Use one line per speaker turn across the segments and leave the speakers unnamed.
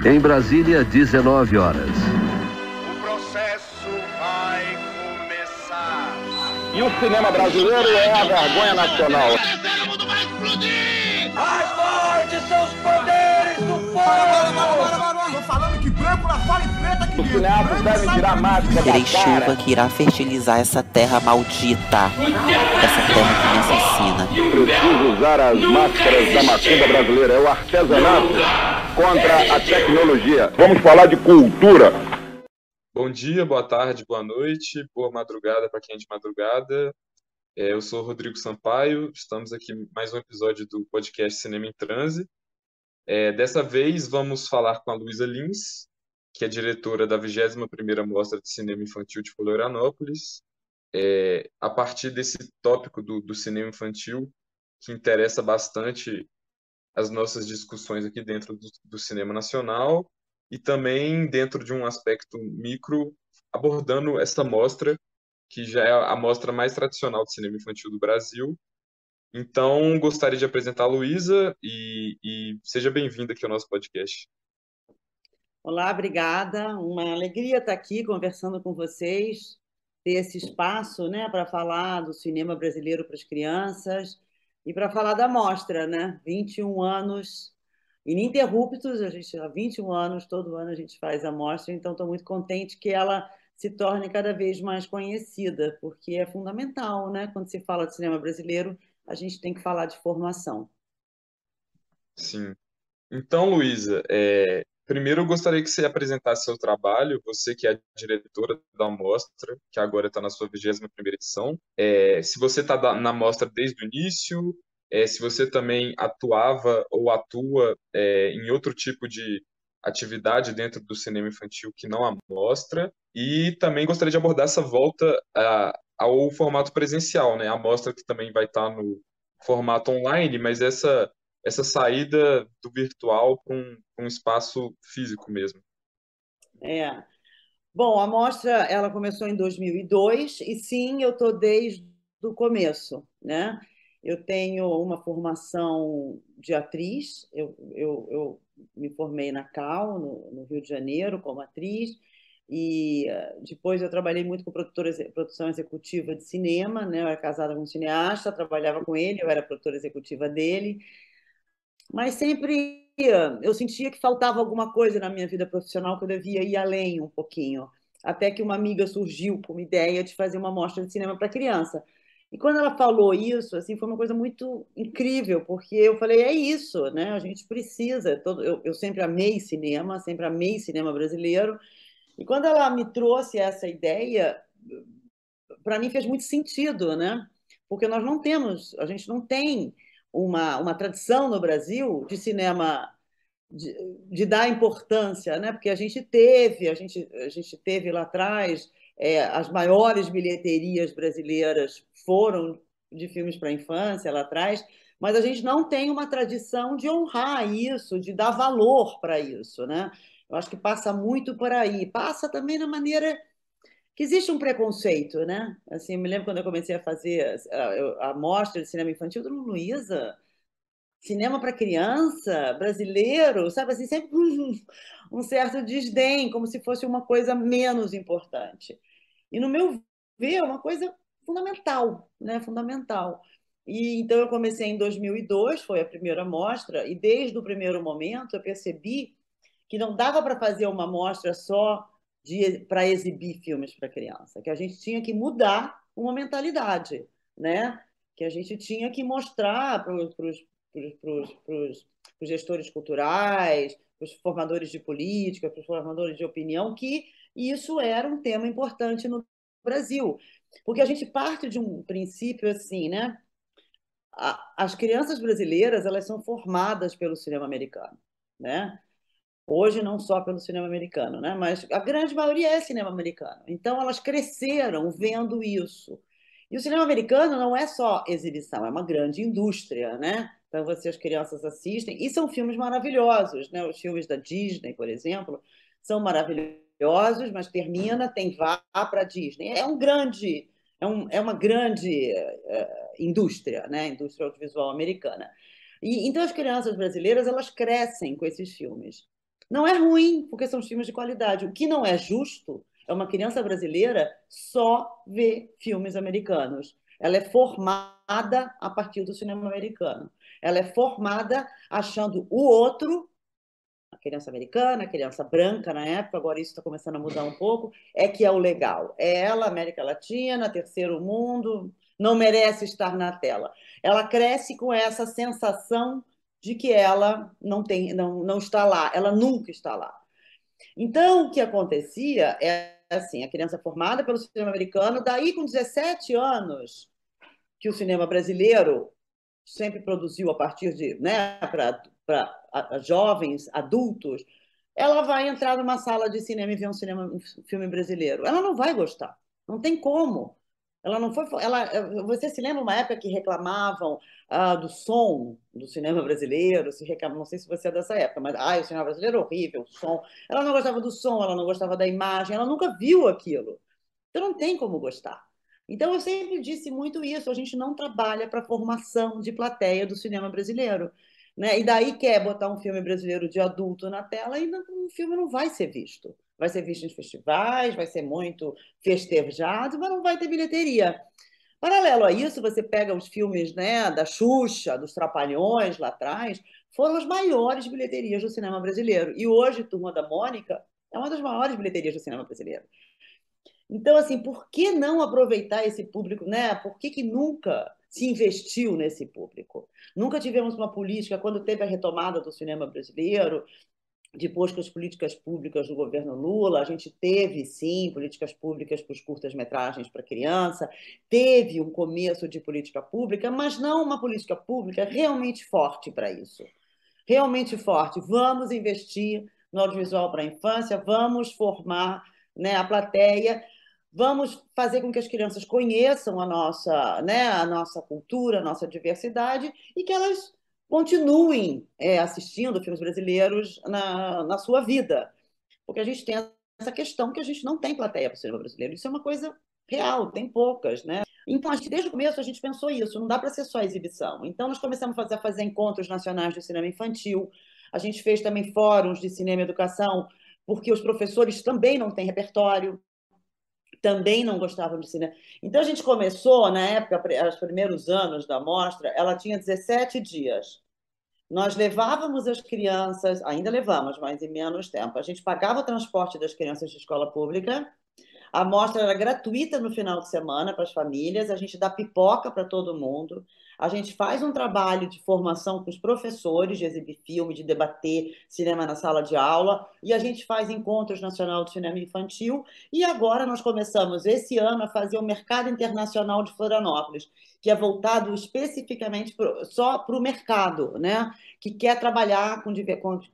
Em Brasília, 19 horas.
O processo vai começar.
E o cinema brasileiro é a vergonha nacional.
O mundo vai explodir! Mais fortes são os poderes do fogo!
Tô falando que branco lá fora e preta aqui
Os
dentro.
cineastas devem tirar a máscara
Terei
da cara.
chuva que irá fertilizar essa terra maldita. Essa terra que me assassina.
Preciso usar as máscaras da macumba brasileira. É o artesanato contra a tecnologia. Vamos falar de cultura.
Bom dia, boa tarde, boa noite, boa madrugada para quem é de madrugada. Eu sou o Rodrigo Sampaio, estamos aqui em mais um episódio do podcast Cinema em Transe. Dessa vez vamos falar com a Luísa Lins, que é diretora da 21ª Mostra de Cinema Infantil de Florianópolis. A partir desse tópico do cinema infantil, que interessa bastante as nossas discussões aqui dentro do cinema nacional e também dentro de um aspecto micro, abordando essa mostra, que já é a mostra mais tradicional de cinema infantil do Brasil. Então, gostaria de apresentar a Luísa e seja bem-vinda aqui ao nosso podcast.
Olá, obrigada. Uma alegria estar aqui conversando com vocês, ter esse espaço, né, para falar do cinema brasileiro para as crianças e para falar da mostra, né? 21 anos ininterruptos, a gente há 21 anos, todo ano a gente faz a mostra, então estou muito contente que ela se torne cada vez mais conhecida, porque é fundamental, né? Quando se fala de cinema brasileiro, a gente tem que falar de formação.
Sim. Então, Luísa, primeiro eu gostaria que você apresentasse seu trabalho, você que é a diretora da mostra, que agora está na sua 21ª edição. Se você está na mostra desde o início, se você também atuava ou atua em outro tipo de atividade dentro do cinema infantil que não a mostra, e também gostaria de abordar essa volta ao formato presencial, né? A mostra que também vai estar no formato online, mas essa saída do virtual para um espaço físico mesmo.
Bom, a mostra ela começou em 2002 e sim, eu estou desde o começo, né? Eu tenho uma formação de atriz, eu me formei na CAL, no Rio de Janeiro, como atriz, e depois eu trabalhei muito com produção executiva de cinema, né? Eu era casada com um cineasta, trabalhava com ele, eu era produtora executiva dele, mas sempre eu sentia que faltava alguma coisa na minha vida profissional que eu devia ir além um pouquinho. Até que uma amiga surgiu com uma ideia de fazer uma mostra de cinema para criança. E quando ela falou isso, assim, foi uma coisa muito incrível, porque eu falei, é isso, né? A gente precisa. Eu sempre amei cinema brasileiro. E quando ela me trouxe essa ideia, para mim fez muito sentido, né? Porque a gente não tem uma tradição no Brasil de cinema de dar importância, né? Porque a gente teve lá atrás as maiores bilheterias brasileiras foram de filmes para a infância lá atrás, mas a gente não tem uma tradição de honrar isso, de dar valor para isso, né? Eu acho que passa muito por aí. Passa também na maneira que existe um preconceito, né? Assim, eu me lembro quando eu comecei a fazer a mostra de cinema infantil, todo mundo, Luísa, cinema para criança, brasileiro, sabe assim, sempre um certo desdém, como se fosse uma coisa menos importante. E no meu ver, é uma coisa fundamental, né? Fundamental. E então eu comecei em 2002, foi a primeira mostra, e desde o primeiro momento eu percebi que não dava para fazer uma mostra só para exibir filmes para criança, que a gente tinha que mudar uma mentalidade, né? Que a gente tinha que mostrar para os gestores culturais, para os formadores de política, para os formadores de opinião, que isso era um tema importante no Brasil. Porque a gente parte de um princípio assim, né? As crianças brasileiras, elas são formadas pelo cinema americano, né? Hoje não só pelo cinema americano, né? Mas a grande maioria é cinema americano. Então elas cresceram vendo isso. E o cinema americano não é só exibição, é uma grande indústria, né? Então as crianças assistem e são filmes maravilhosos, né? Os filmes da Disney, por exemplo, são maravilhosos, mas tem vá para a Disney. É uma grande indústria, né? Indústria audiovisual americana. E então as crianças brasileiras elas crescem com esses filmes. Não é ruim, porque são filmes de qualidade. O que não é justo é uma criança brasileira só ver filmes americanos. Ela é formada a partir do cinema americano. Ela é formada achando o outro, a criança americana, a criança branca na época, agora isso está começando a mudar um pouco, é que é o legal. É ela, América Latina, terceiro mundo, não merece estar na tela. Ela cresce com essa sensação de que ela não está lá, ela nunca está lá. Então, o que acontecia é assim, a criança formada pelo cinema americano, daí com 17 anos, que o cinema brasileiro sempre produziu a partir de, né, para jovens, adultos, ela vai entrar numa sala de cinema e ver um filme brasileiro. Ela não vai gostar, não tem como. Ela não foi, você se lembra uma época que reclamavam do som do cinema brasileiro? Não sei se você é dessa época, mas o cinema brasileiro é horrível, o som. Ela não gostava do som, ela não gostava da imagem, ela nunca viu aquilo. Então não tem como gostar. Então eu sempre disse muito isso, a gente não trabalha para a formação de plateia do cinema brasileiro. Né? E daí quer botar um filme brasileiro de adulto na tela e o filme não vai ser visto. Vai ser visto em festivais, vai ser muito festejado, mas não vai ter bilheteria. Paralelo a isso, você pega os filmes, né, da Xuxa, dos Trapalhões lá atrás, foram as maiores bilheterias do cinema brasileiro. E hoje, Turma da Mônica é uma das maiores bilheterias do cinema brasileiro. Então, assim, por que não aproveitar esse público, né? Por que nunca se investiu nesse público? Nunca tivemos uma política, quando teve a retomada do cinema brasileiro, depois que as políticas públicas do governo Lula, a gente teve, sim, políticas públicas para os curtas-metragens para criança, teve um começo de política pública, mas não uma política pública realmente forte para isso. Realmente forte. Vamos investir no audiovisual para a infância, vamos formar, né, a plateia, vamos fazer com que as crianças conheçam a nossa cultura, a nossa diversidade e que elas continuem assistindo filmes brasileiros na sua vida. Porque a gente tem essa questão que a gente não tem plateia para o cinema brasileiro. Isso é uma coisa real, tem poucas, né? Então, acho que desde o começo a gente pensou isso, não dá para ser só exibição. Então, nós começamos a fazer encontros nacionais de cinema infantil, a gente fez também fóruns de cinema e educação, porque os professores também não têm repertório, também não gostavam de cinema. Então, a gente começou, na época, os primeiros anos da mostra, ela tinha 17 dias. Nós levávamos as crianças, ainda levamos, mas em menos tempo. A gente pagava o transporte das crianças de escola pública, a mostra era gratuita no final de semana para as famílias, a gente dá pipoca para todo mundo, a gente faz um trabalho de formação com os professores, de exibir filme, de debater cinema na sala de aula, e a gente faz encontros nacional de cinema infantil, e agora nós começamos esse ano a fazer o Mercado Internacional de Florianópolis, que é voltado especificamente só para o mercado, né? Que quer trabalhar com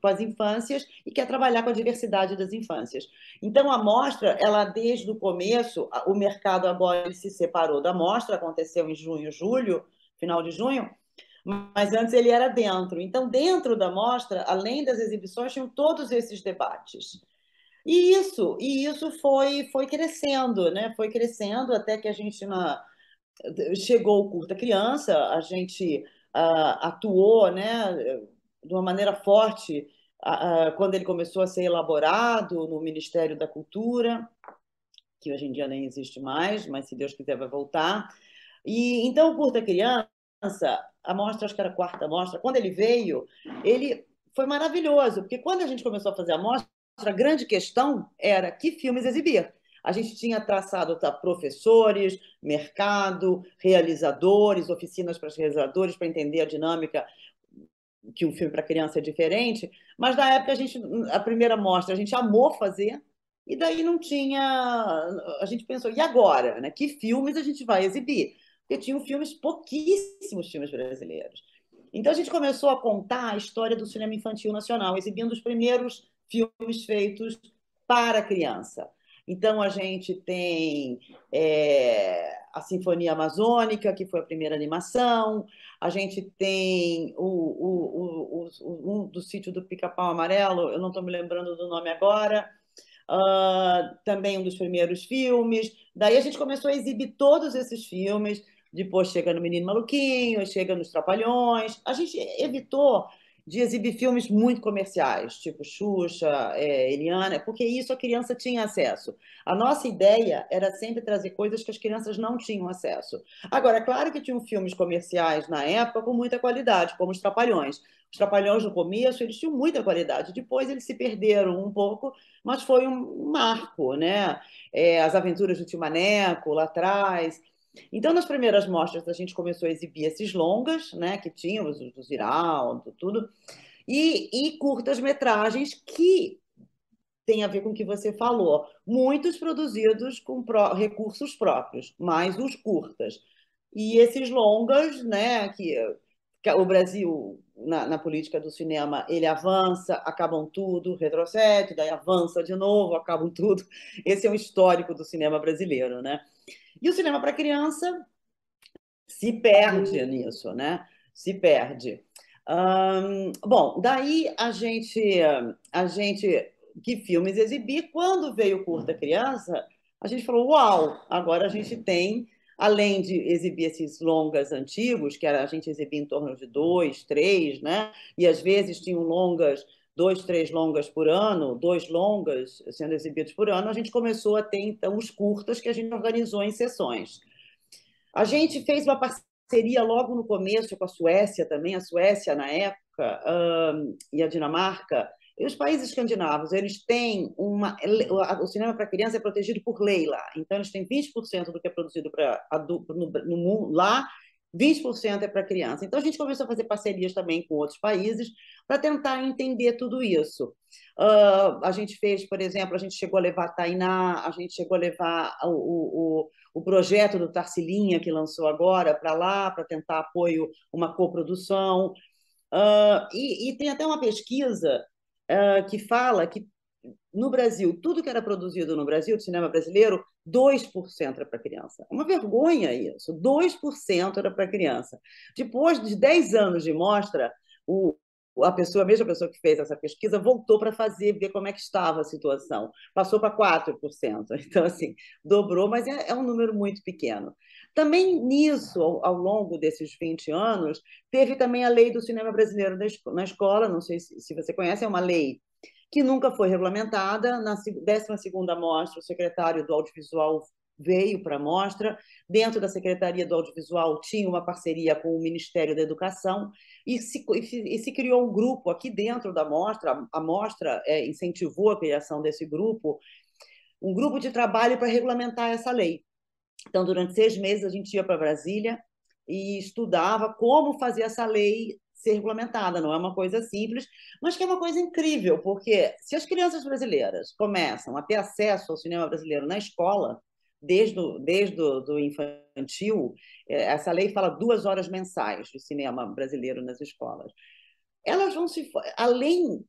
as infâncias e quer trabalhar com a diversidade das infâncias. Então, a mostra, ela desde o começo, o mercado agora ele se separou da mostra, aconteceu em junho, julho, final de junho, mas antes ele era dentro. Então, dentro da mostra, além das exibições, tinham todos esses debates. E isso foi crescendo, né? Foi crescendo até que a gente chegou o Curta Criança, a gente atuou, né, de uma maneira forte quando ele começou a ser elaborado no Ministério da Cultura, que hoje em dia nem existe mais, mas se Deus quiser vai voltar. E então o Curta Criança, a mostra, acho que era a quarta mostra, quando ele veio, ele foi maravilhoso, porque quando a gente começou a fazer a mostra, a grande questão era que filmes exibir. A gente tinha traçado professores, mercado, realizadores, oficinas para os realizadores, para entender a dinâmica, que um filme para criança é diferente, mas na época a primeira mostra a gente amou fazer, e daí não tinha. A gente pensou, e agora? Né? Que filmes a gente vai exibir? Porque tinham pouquíssimos filmes brasileiros. Então a gente começou a contar a história do cinema infantil nacional, exibindo os primeiros filmes feitos para criança. Então, a gente tem a Sinfonia Amazônica, que foi a primeira animação, a gente tem um do Sítio do Pica-Pau Amarelo, eu não estou me lembrando do nome agora, também um dos primeiros filmes. Daí a gente começou a exibir todos esses filmes, depois chega no Menino Maluquinho, chega nos Trapalhões. A gente evitou de exibir filmes muito comerciais, tipo Xuxa, Eliana, porque isso a criança tinha acesso. A nossa ideia era sempre trazer coisas que as crianças não tinham acesso. Agora, é claro que tinham filmes comerciais na época com muita qualidade, como Os Trapalhões. Os Trapalhões, no começo, eles tinham muita qualidade. Depois eles se perderam um pouco, mas foi um marco, né? As Aventuras do Tio Maneco, lá atrás. Então, nas primeiras mostras, a gente começou a exibir esses longas, né? Que tinham os do Ziraldo, tudo. E curtas-metragens que tem a ver com o que você falou. Muitos produzidos com recursos próprios, mais os curtas. E esses longas, né, que o Brasil, na política do cinema, ele avança, acabam tudo, retrocede, daí avança de novo, acabam tudo. Esse é um histórico do cinema brasileiro, né? E o cinema para criança se perde nisso, né? Se perde. Bom, daí a gente que filmes exibir. Quando veio o Curta Criança, a gente falou, uau, agora a gente tem, além de exibir esses longas antigos, que a gente exibia em torno de 2, 3, né? E às vezes tinham longas, 2, 3 longas por ano, 2 longas sendo exibidos por ano, a gente começou a ter, então, os curtas que a gente organizou em sessões. A gente fez uma parceria logo no começo com a Suécia também, a Suécia, na época, e a Dinamarca. E os países escandinavos, eles têm o cinema para criança é protegido por lei lá. Então, eles têm 20% do que é produzido no mundo lá, 20% é para criança. Então, a gente começou a fazer parcerias também com outros países para tentar entender tudo isso. A gente fez, por exemplo, a gente chegou a levar a Tainá, a gente chegou a levar o projeto do Tarsilinha, que lançou agora, para lá, para tentar apoio, uma coprodução. E tem até uma pesquisa que fala que no Brasil, tudo que era produzido no Brasil, de cinema brasileiro, 2% era para criança. É uma vergonha isso, 2% era para criança. Depois de 10 anos de mostra, a mesma pessoa que fez essa pesquisa voltou para ver como é que estava a situação. Passou para 4%. Então, assim, dobrou, mas é um número muito pequeno. Também nisso, ao longo desses 20 anos, teve também a lei do cinema brasileiro na escola, não sei se você conhece, é uma lei que nunca foi regulamentada. Na 12ª mostra, o secretário do Audiovisual veio para a mostra. Dentro da Secretaria do Audiovisual tinha uma parceria com o Ministério da Educação e se criou um grupo aqui dentro da mostra. A mostra incentivou a criação desse grupo, um grupo de trabalho para regulamentar essa lei. Então, durante 6 meses, a gente ia para Brasília e estudava como fazer essa lei ser regulamentada. Não é uma coisa simples, mas que é uma coisa incrível, porque se as crianças brasileiras começam a ter acesso ao cinema brasileiro na escola, desde o infantil, essa lei fala 2 horas mensais de cinema brasileiro nas escolas. Elas vão além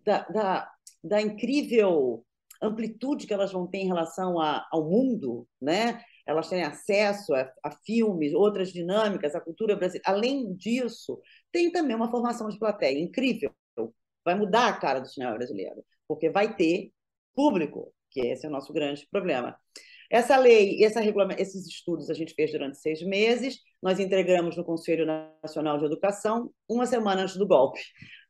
da incrível amplitude que elas vão ter em relação ao mundo, né? Elas têm acesso a filmes, outras dinâmicas, a cultura brasileira. Além disso, tem também uma formação de plateia incrível. Vai mudar a cara do cinema brasileiro, porque vai ter público, que esse é o nosso grande problema. Essa lei, esses estudos a gente fez durante 6 meses, nós entregamos no Conselho Nacional de Educação 1 semana antes do golpe.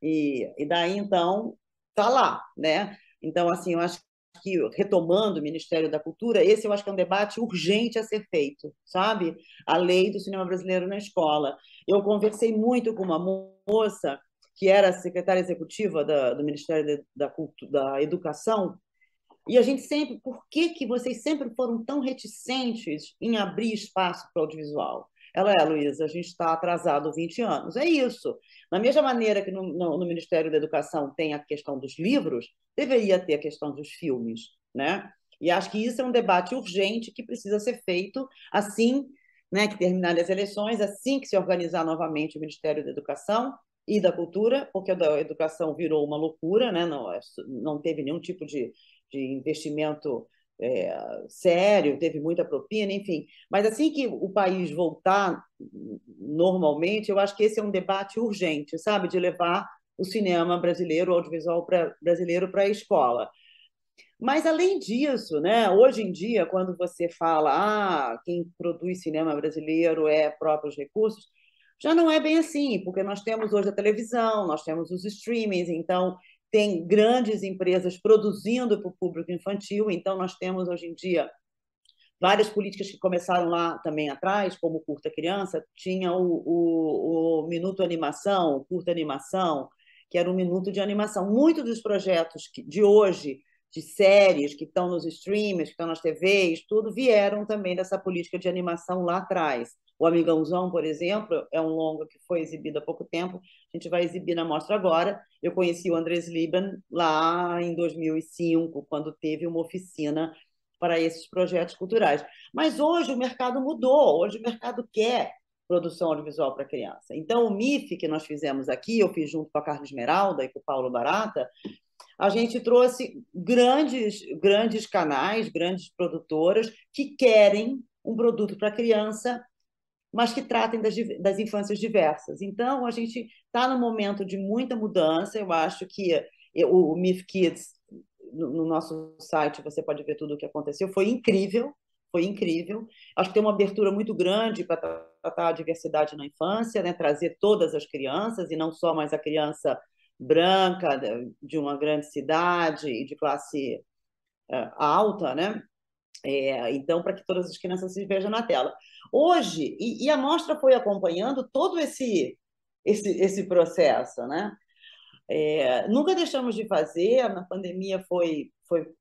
E daí, então, está lá, né? Então, assim, eu acho que, retomando o Ministério da Cultura, esse eu acho que é um debate urgente a ser feito, sabe? A lei do cinema brasileiro na escola. Eu conversei muito com uma moça que era secretária executiva do Ministério da Educação, e a gente sempre... Por que vocês sempre foram tão reticentes em abrir espaço para o audiovisual? Ela Luísa, a gente está atrasado 20 anos. É isso. Da mesma maneira que no Ministério da Educação tem a questão dos livros, deveria ter a questão dos filmes, né? E acho que isso é um debate urgente que precisa ser feito assim, né, que terminarem as eleições, assim que se organizar novamente o Ministério da Educação e da Cultura, porque a da Educação virou uma loucura, né? Não teve nenhum tipo de investimento sério, teve muita propina, enfim. Mas assim que o país voltar normalmente, eu acho que esse é um debate urgente, sabe? De levar o cinema brasileiro, o audiovisual brasileiro para a escola. Mas, além disso, né, hoje em dia, quando você fala quem produz cinema brasileiro é próprios recursos, Já não é bem assim, porque nós temos hoje a televisão, nós temos os streamings, então tem grandes empresas produzindo para o público infantil, então nós temos hoje em dia várias políticas que começaram lá também atrás, como o Curta Criança, tinha o Minuto Animação, o Curta Animação, que era um minuto de animação. Muitos dos projetos de hoje, de séries que estão nos streamers, que estão nas TVs, tudo vieram também dessa política de animação lá atrás. O Amigãozão, por exemplo, é um longa que foi exibido há pouco tempo, a gente vai exibir na mostra agora. Eu conheci o Andrés Liban lá em 2005, quando teve uma oficina para esses projetos culturais. Mas hoje o mercado mudou, hoje o mercado quer produção audiovisual para criança. Então, o MIF que nós fizemos aqui, eu fiz junto com a Carla Esmeralda e com o Paulo Barata, a gente trouxe grandes canais, grandes produtoras que querem um produto para criança, mas que tratem das infâncias diversas. Então, a gente está num momento de muita mudança. Eu acho que o MIF Kids, no nosso site, você pode ver tudo o que aconteceu. Foi incrível, foi incrível. Acho que tem uma abertura muito grande para tratar a diversidade na infância, né? Trazer todas as crianças, e não só mais a criança branca de uma grande cidade e de classe alta, né? Então, para que todas as crianças se vejam na tela. Hoje, e a mostra foi acompanhando todo esse processo, né? Nunca deixamos de fazer, na pandemia foi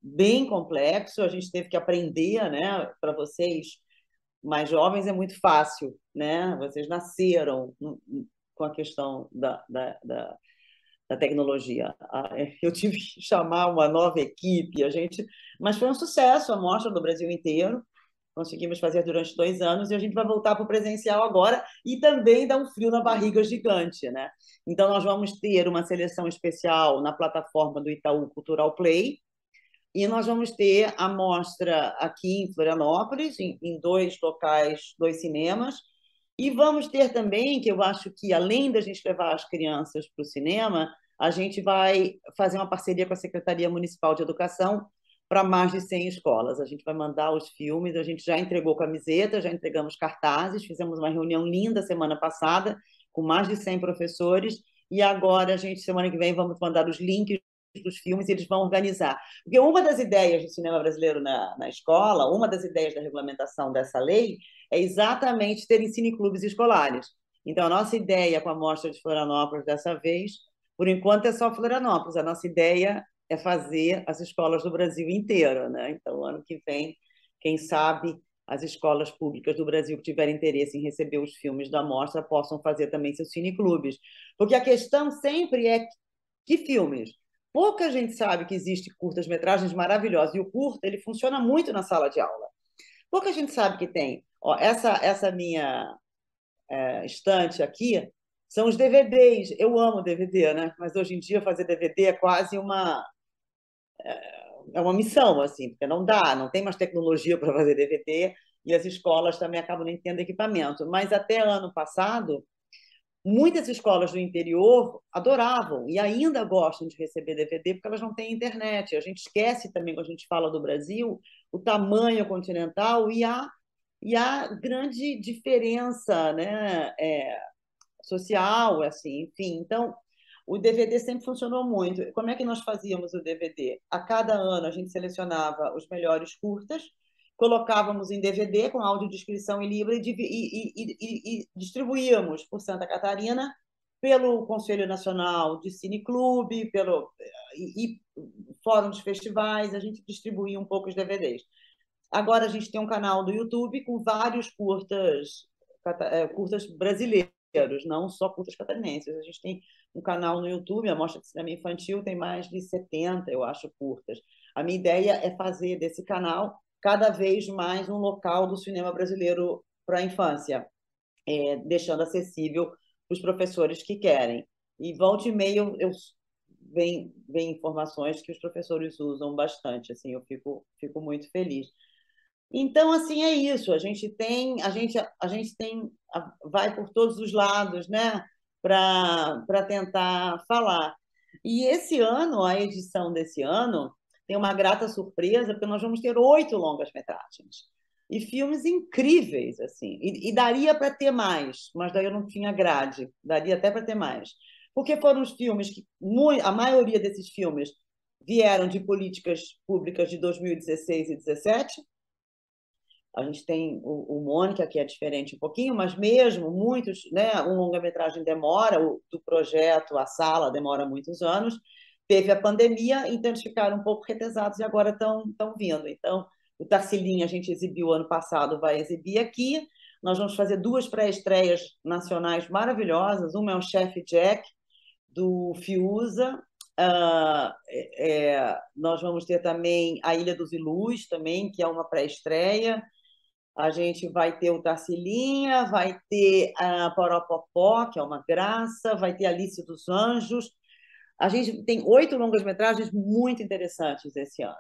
bem complexo, a gente teve que aprender, né? Para vocês mais jovens é muito fácil, né? Vocês nasceram com a questão da tecnologia. Eu tive que chamar uma nova equipe, mas foi um sucesso a mostra do Brasil inteiro. Conseguimos fazer durante 2 anos e a gente vai voltar para o presencial agora e também dá um frio na barriga gigante, né? Então, nós vamos ter uma seleção especial na plataforma do Itaú Cultural Play e nós vamos ter a mostra aqui em Florianópolis, em 2 locais, 2 cinemas, e vamos ter também, que eu acho que além da gente levar as crianças para o cinema, a gente vai fazer uma parceria com a Secretaria Municipal de Educação para mais de 100 escolas. A gente vai mandar os filmes, a gente já entregou camiseta, já entregamos cartazes, fizemos uma reunião linda semana passada com mais de 100 professores e agora semana que vem, vamos mandar os links dos filmes e eles vão organizar. Porque uma das ideias do cinema brasileiro na escola, uma das ideias da regulamentação dessa lei é exatamente ter cineclubes escolares. Então, a nossa ideia com a Mostra de Florianópolis dessa vez, por enquanto é só Florianópolis, a nossa ideia é fazer as escolas do Brasil inteiro, né? Então, ano que vem, quem sabe as escolas públicas do Brasil que tiverem interesse em receber os filmes da mostra possam fazer também seus cineclubes. Porque a questão sempre é que filmes? Pouca gente sabe que existem curtas-metragens maravilhosos, e o curta ele funciona muito na sala de aula. Pouca gente sabe que tem. Essa minha estante aqui são os DVDs. Eu amo DVD, né? Mas hoje em dia fazer DVD é quase uma missão, assim, porque não tem mais tecnologia para fazer DVD e as escolas também acabam nem tendo equipamento. Mas até ano passado, muitas escolas do interior adoravam e ainda gostam de receber DVD porque elas não têm internet. A gente esquece também, quando a gente fala do Brasil, o tamanho continental e a grande diferença, né, social, assim, enfim. Então, o DVD sempre funcionou muito. Como é que nós fazíamos o DVD? A cada ano a gente selecionava os melhores curtas, colocávamos em DVD com audiodescrição em Libra e distribuíamos por Santa Catarina pelo Conselho Nacional de Cineclube, e Fórum dos Festivais, a gente distribuía um pouco os DVDs. Agora a gente tem um canal do YouTube com vários curtas brasileiros, não só curtas catarinenses. A gente tem um canal no YouTube, a Mostra de Cinema Infantil tem mais de 70, eu acho, curtas. A minha ideia é fazer desse canal cada vez mais um local do cinema brasileiro para a infância, deixando acessível para os professores que querem. E volta e meia vem informações que os professores usam bastante, assim, eu fico muito feliz. Então, assim, é isso. A gente vai por todos os lados, né, para tentar falar. E esse ano, a edição desse ano, tem uma grata surpresa, porque nós vamos ter 8 longas-metragens. e filmes incríveis, assim. E daria para ter mais, mas daí eu não tinha grade. Daria até para ter mais. Porque foram os filmes que, a maioria desses filmes vieram de políticas públicas de 2016 e 2017. A gente tem o Mônica, que é diferente um pouquinho, mas mesmo muitos, né, um longa-metragem demora, do projeto A Sala demora muitos anos. Teve a pandemia, então eles ficaram um pouco retesados e agora estão vindo. Então, o Tarsila a gente exibiu ano passado, vai exibir aqui. Nós vamos fazer 2 pré-estreias nacionais maravilhosas. Uma é o Chef Jack, do Fiuza. Nós vamos ter também a Ilha dos Ilus, também, que é uma pré-estreia. A gente vai ter o Tarsila, vai ter a Poropopó, que é uma graça, vai ter Alice dos Anjos. A gente tem 8 longas-metragens muito interessantes esse ano.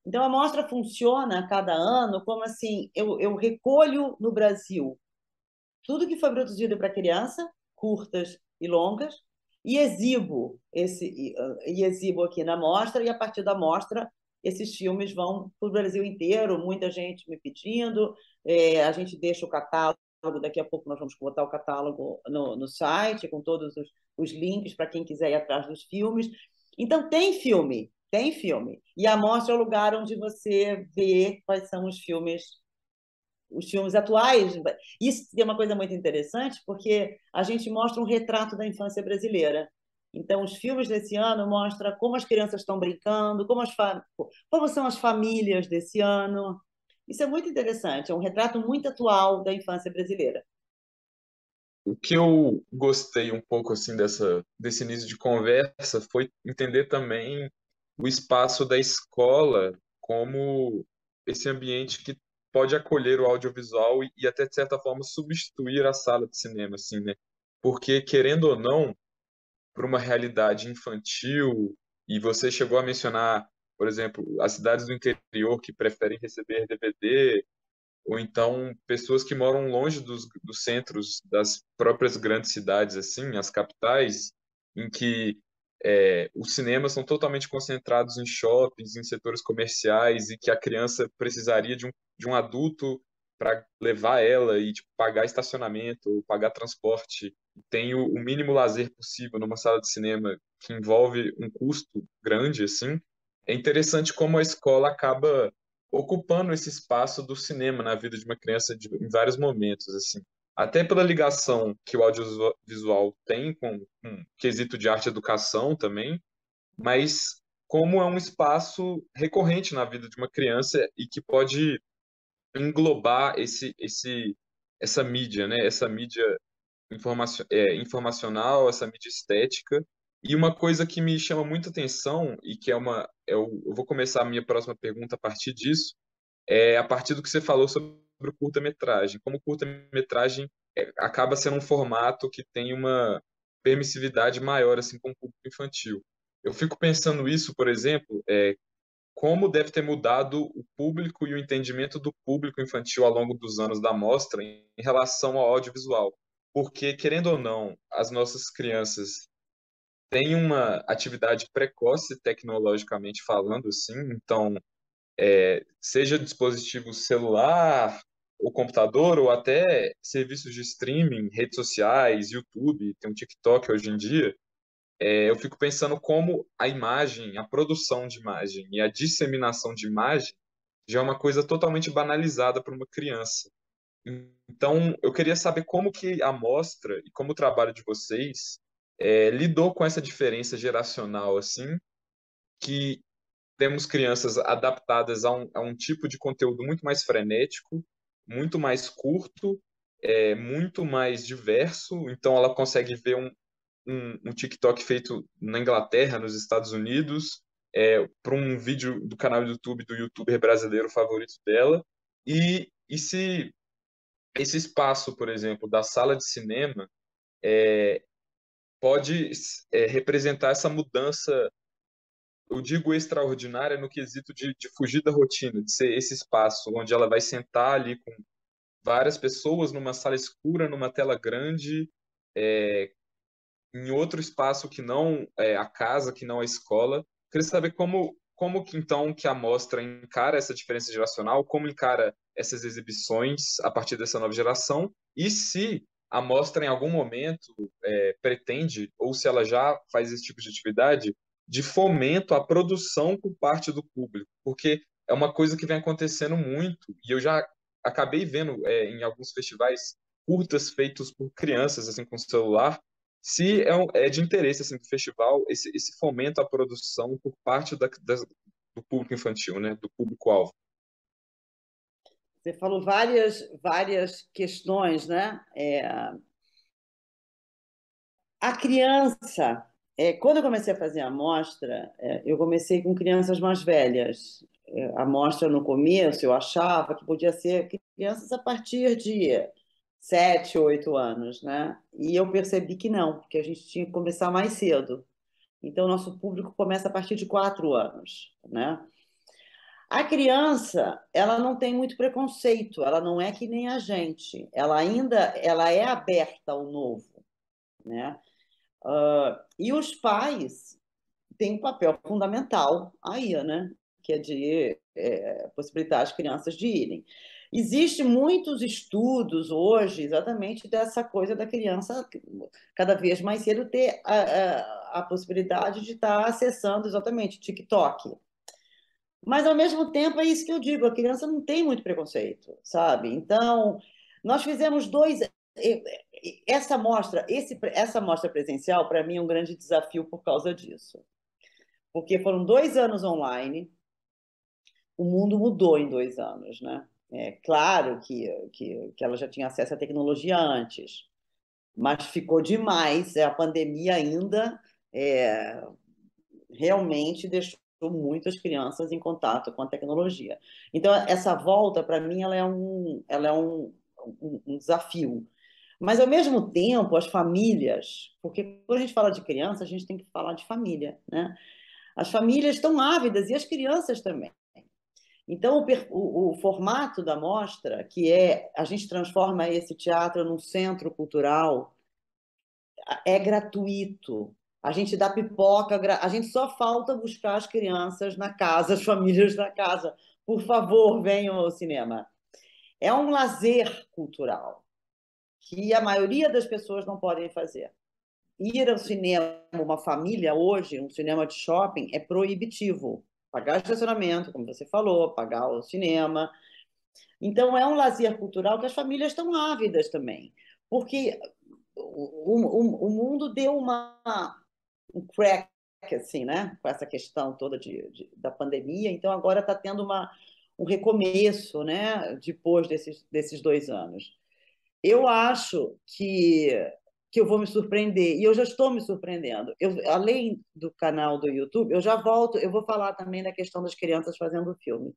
Então, a mostra funciona a cada ano como assim, eu recolho no Brasil tudo que foi produzido para criança, curtas e longas, e exibo aqui na mostra, e a partir da mostra esses filmes vão para o Brasil inteiro, muita gente me pedindo, a gente deixa o catálogo, daqui a pouco nós vamos botar o catálogo no site, com todos os links para quem quiser ir atrás dos filmes. Então, tem filme. E a mostra é o lugar onde você vê quais são os filmes atuais. Isso é uma coisa muito interessante, porque a gente mostra um retrato da infância brasileira. Então, os filmes desse ano mostram como as crianças estão brincando, como são as famílias desse ano. Isso é muito interessante, é um retrato muito atual da infância brasileira.
O que eu gostei um pouco assim desse início de conversa foi entender também o espaço da escola como esse ambiente que pode acolher o audiovisual e até de certa forma substituir a sala de cinema, assim, né? Porque querendo ou não, para uma realidade infantil, e você chegou a mencionar, por exemplo, as cidades do interior que preferem receber DVD, ou então pessoas que moram longe dos centros das próprias grandes cidades, assim, as capitais, em que os cinemas são totalmente concentrados em shoppings, em setores comerciais, e que a criança precisaria de um adulto para levar ela e tipo, pagar estacionamento, ou pagar transporte. Tem o mínimo lazer possível numa sala de cinema que envolve um custo grande, assim. É interessante como a escola acaba ocupando esse espaço do cinema na vida de uma criança em vários momentos, assim. Até pela ligação que o audiovisual tem com o quesito de arte e educação também, mas como é um espaço recorrente na vida de uma criança e que pode englobar essa mídia, né? Essa mídia informacional, essa mídia estética. E uma coisa que me chama muita atenção e que eu vou começar a minha próxima pergunta a partir disso, a partir do que você falou sobre o curta-metragem. Como o curta-metragem acaba sendo um formato que tem uma permissividade maior assim com o público infantil. Eu fico pensando isso, por exemplo, como deve ter mudado o público e o entendimento do público infantil ao longo dos anos da mostra em relação ao audiovisual. Porque, querendo ou não, as nossas crianças têm uma atividade precoce tecnologicamente falando, assim, então seja dispositivo celular, ou computador, ou até serviços de streaming, redes sociais, YouTube, tem um TikTok hoje em dia, eu fico pensando como a imagem, a produção de imagem e a disseminação de imagem já é uma coisa totalmente banalizada para uma criança. Então, eu queria saber como que a mostra e como o trabalho de vocês lidou com essa diferença geracional, assim, que temos crianças adaptadas a um tipo de conteúdo muito mais frenético, muito mais curto, muito mais diverso. Então, ela consegue ver um TikTok feito na Inglaterra, nos Estados Unidos, para um vídeo do canal do YouTube do YouTuber brasileiro favorito dela. Se esse espaço, por exemplo, da sala de cinema pode representar essa mudança, eu digo extraordinária no quesito de fugir da rotina, de ser esse espaço onde ela vai sentar ali com várias pessoas numa sala escura, numa tela grande, em outro espaço que não a casa, que não a escola. Queria saber como como que então que a mostra encara essa diferença geracional, como encara essas exibições a partir dessa nova geração, e se a mostra em algum momento pretende, ou se ela já faz esse tipo de atividade, de fomento à produção por parte do público, porque é uma coisa que vem acontecendo muito, e eu já acabei vendo em alguns festivais curtas feitos por crianças assim com celular, se é de interesse assim, do festival esse fomento à produção por parte do público infantil, né, do público-alvo.
Você falou várias questões, né? A criança, quando eu comecei a fazer a amostra, eu comecei com crianças mais velhas. A amostra no começo eu achava que podia ser crianças a partir de 7, 8 anos, né? E eu percebi que não, porque a gente tinha que começar mais cedo. Então, nosso público começa a partir de 4 anos, né? A criança, ela não tem muito preconceito, ela não é que nem a gente, ela é aberta ao novo, né? E os pais têm um papel fundamental aí, né? Que é de possibilitar as crianças de irem. Existem muitos estudos hoje exatamente dessa coisa da criança cada vez mais cedo ter a possibilidade de estar acessando exatamente TikTok. Mas, ao mesmo tempo, é isso que eu digo, a criança não tem muito preconceito, sabe? Então, nós fizemos essa mostra presencial, para mim, é um grande desafio por causa disso. Porque foram 2 anos online, o mundo mudou em 2 anos, né? É claro que ela já tinha acesso à tecnologia antes, mas ficou demais, a pandemia ainda realmente deixou muitas crianças em contato com a tecnologia. Então, essa volta, para mim, ela é um desafio. Mas, ao mesmo tempo, as famílias, porque quando a gente fala de criança, a gente tem que falar de família, né? As famílias estão ávidas e as crianças também. Então, o formato da mostra, que a gente transforma esse teatro num centro cultural, é gratuito. A gente dá pipoca, a gente só falta buscar as crianças na casa, as famílias na casa. Por favor, venham ao cinema. É um lazer cultural que a maioria das pessoas não podem fazer. Ir ao cinema, uma família hoje, um cinema de shopping, é proibitivo. Pagar estacionamento, como você falou, pagar o cinema. Então, é um lazer cultural que as famílias estão ávidas também. Porque o mundo deu um crack, assim, né? Com essa questão toda da pandemia. Então, agora está tendo um recomeço, né? Depois desses 2 anos. Eu acho que eu vou me surpreender, e eu já estou me surpreendendo. Além do canal do YouTube, eu já volto, eu vou falar também da questão das crianças fazendo filme.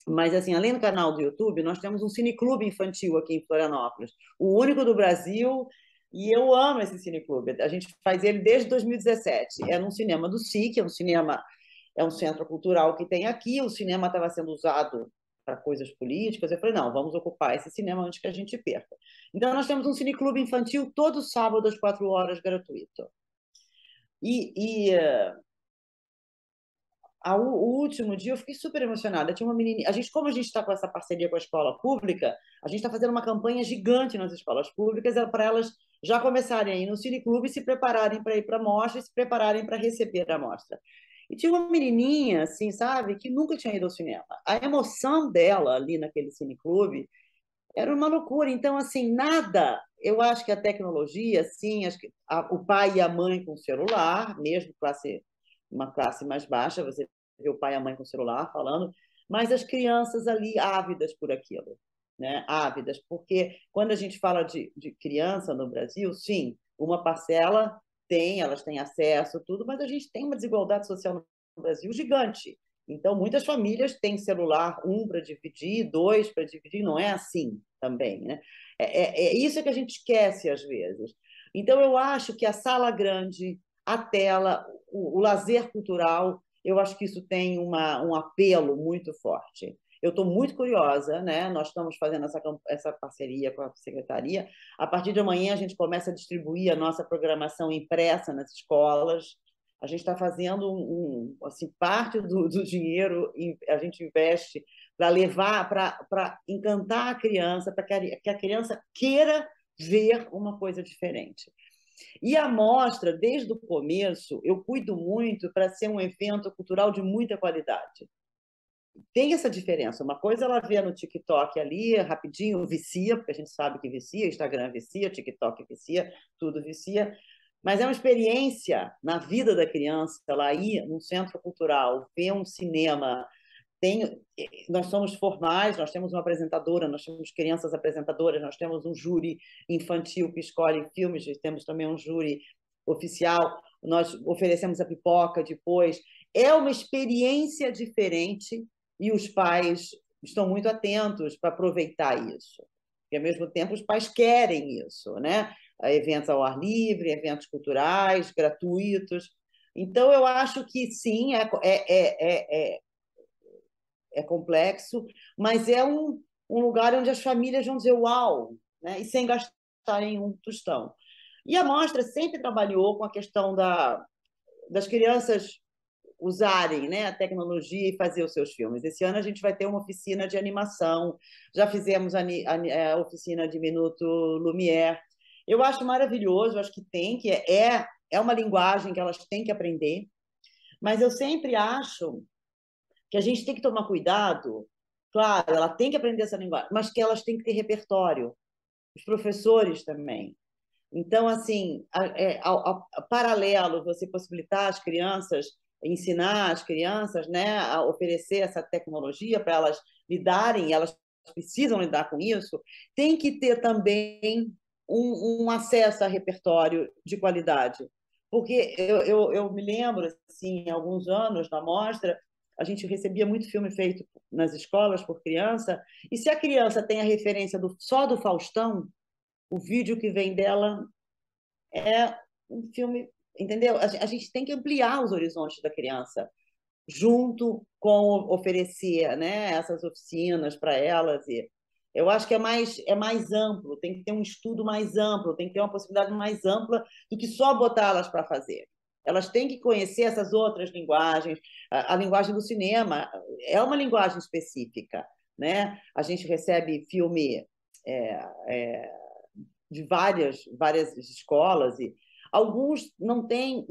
Mas, assim, além do canal do YouTube, nós temos um cineclube infantil aqui em Florianópolis, o único do Brasil, e eu amo esse cineclube. A gente faz ele desde 2017. É num cinema do SIC, é um centro cultural que tem aqui, o cinema estava sendo usado para coisas políticas. Eu falei, não, vamos ocupar esse cinema antes que a gente perca. Então, nós temos um cineclube infantil todo sábado às 4 horas, gratuito. O último dia eu fiquei super emocionada. Tinha uma menininha. Como a gente está com essa parceria com a escola pública, a gente está fazendo uma campanha gigante nas escolas públicas para elas já começarem a ir no cineclube e se prepararem para ir para a mostra e se prepararem para receber a mostra. E tinha uma menininha, assim, sabe, que nunca tinha ido ao cinema. A emoção dela ali naquele cineclube era uma loucura. Então, assim, eu acho que a tecnologia, assim, o pai e a mãe com celular, mesmo uma classe mais baixa, você vê o pai e a mãe com celular falando, mas as crianças ali ávidas por aquilo, né? Ávidas, porque quando a gente fala de criança no Brasil, sim, uma parcela elas têm acesso, tudo, mas a gente tem uma desigualdade social no Brasil gigante. Então, muitas famílias têm celular, 1 para dividir, 2 para dividir, não é assim também, né? É isso que a gente esquece às vezes. Então, eu acho que a sala grande, a tela, o lazer cultural, eu acho que isso tem um apelo muito forte. Eu estou muito curiosa, né? Nós estamos fazendo essa parceria com a secretaria. A partir de amanhã, a gente começa a distribuir a nossa programação impressa nas escolas. A gente está fazendo assim, parte do dinheiro a gente investe para levar, para encantar a criança, para que a criança queira ver uma coisa diferente. E a mostra, desde o começo, eu cuido muito para ser um evento cultural de muita qualidade. Tem essa diferença. Uma coisa ela vê no TikTok ali, rapidinho, vicia, porque a gente sabe que vicia, Instagram vicia, TikTok vicia, tudo vicia. Mas é uma experiência na vida da criança, ela ir num centro cultural, ver um cinema. Nós somos formais, nós temos uma apresentadora, nós temos crianças apresentadoras, nós temos um júri infantil que escolhe filmes, temos também um júri oficial, nós oferecemos a pipoca depois. É uma experiência diferente e os pais estão muito atentos para aproveitar isso. E, ao mesmo tempo, os pais querem isso, né? Eventos ao ar livre, eventos culturais, gratuitos. Então, eu acho que, sim, é complexo, mas é um lugar onde as famílias vão dizer uau, né? E sem gastarem um tostão. E a mostra sempre trabalhou com a questão das crianças usarem, né, a tecnologia e fazer os seus filmes. Esse ano a gente vai ter uma oficina de animação, já fizemos a oficina de Minuto Lumière. Eu acho maravilhoso, acho que é uma linguagem que elas têm que aprender, mas eu sempre acho que a gente tem que tomar cuidado. Claro, ela tem que aprender essa linguagem, mas que elas têm que ter repertório. Os professores também. Então, assim, paralelo, você possibilitar as crianças, ensinar as crianças, né, a oferecer essa tecnologia para elas lidarem, elas precisam lidar com isso, tem que ter também um acesso a repertório de qualidade. Porque eu me lembro, assim, há alguns anos, na mostra, a gente recebia muito filme feito nas escolas por criança, e se a criança tem a referência só do Faustão, o vídeo que vem dela é um filme, entendeu? A gente tem que ampliar os horizontes da criança, junto com oferecer, né, essas oficinas para elas. E eu acho que é mais amplo, tem que ter um estudo mais amplo, tem que ter uma possibilidade mais ampla do que só botá-las para fazer. Elas têm que conhecer essas outras linguagens. A linguagem do cinema é uma linguagem específica, né? A gente recebe filme de várias escolas e alguns não têm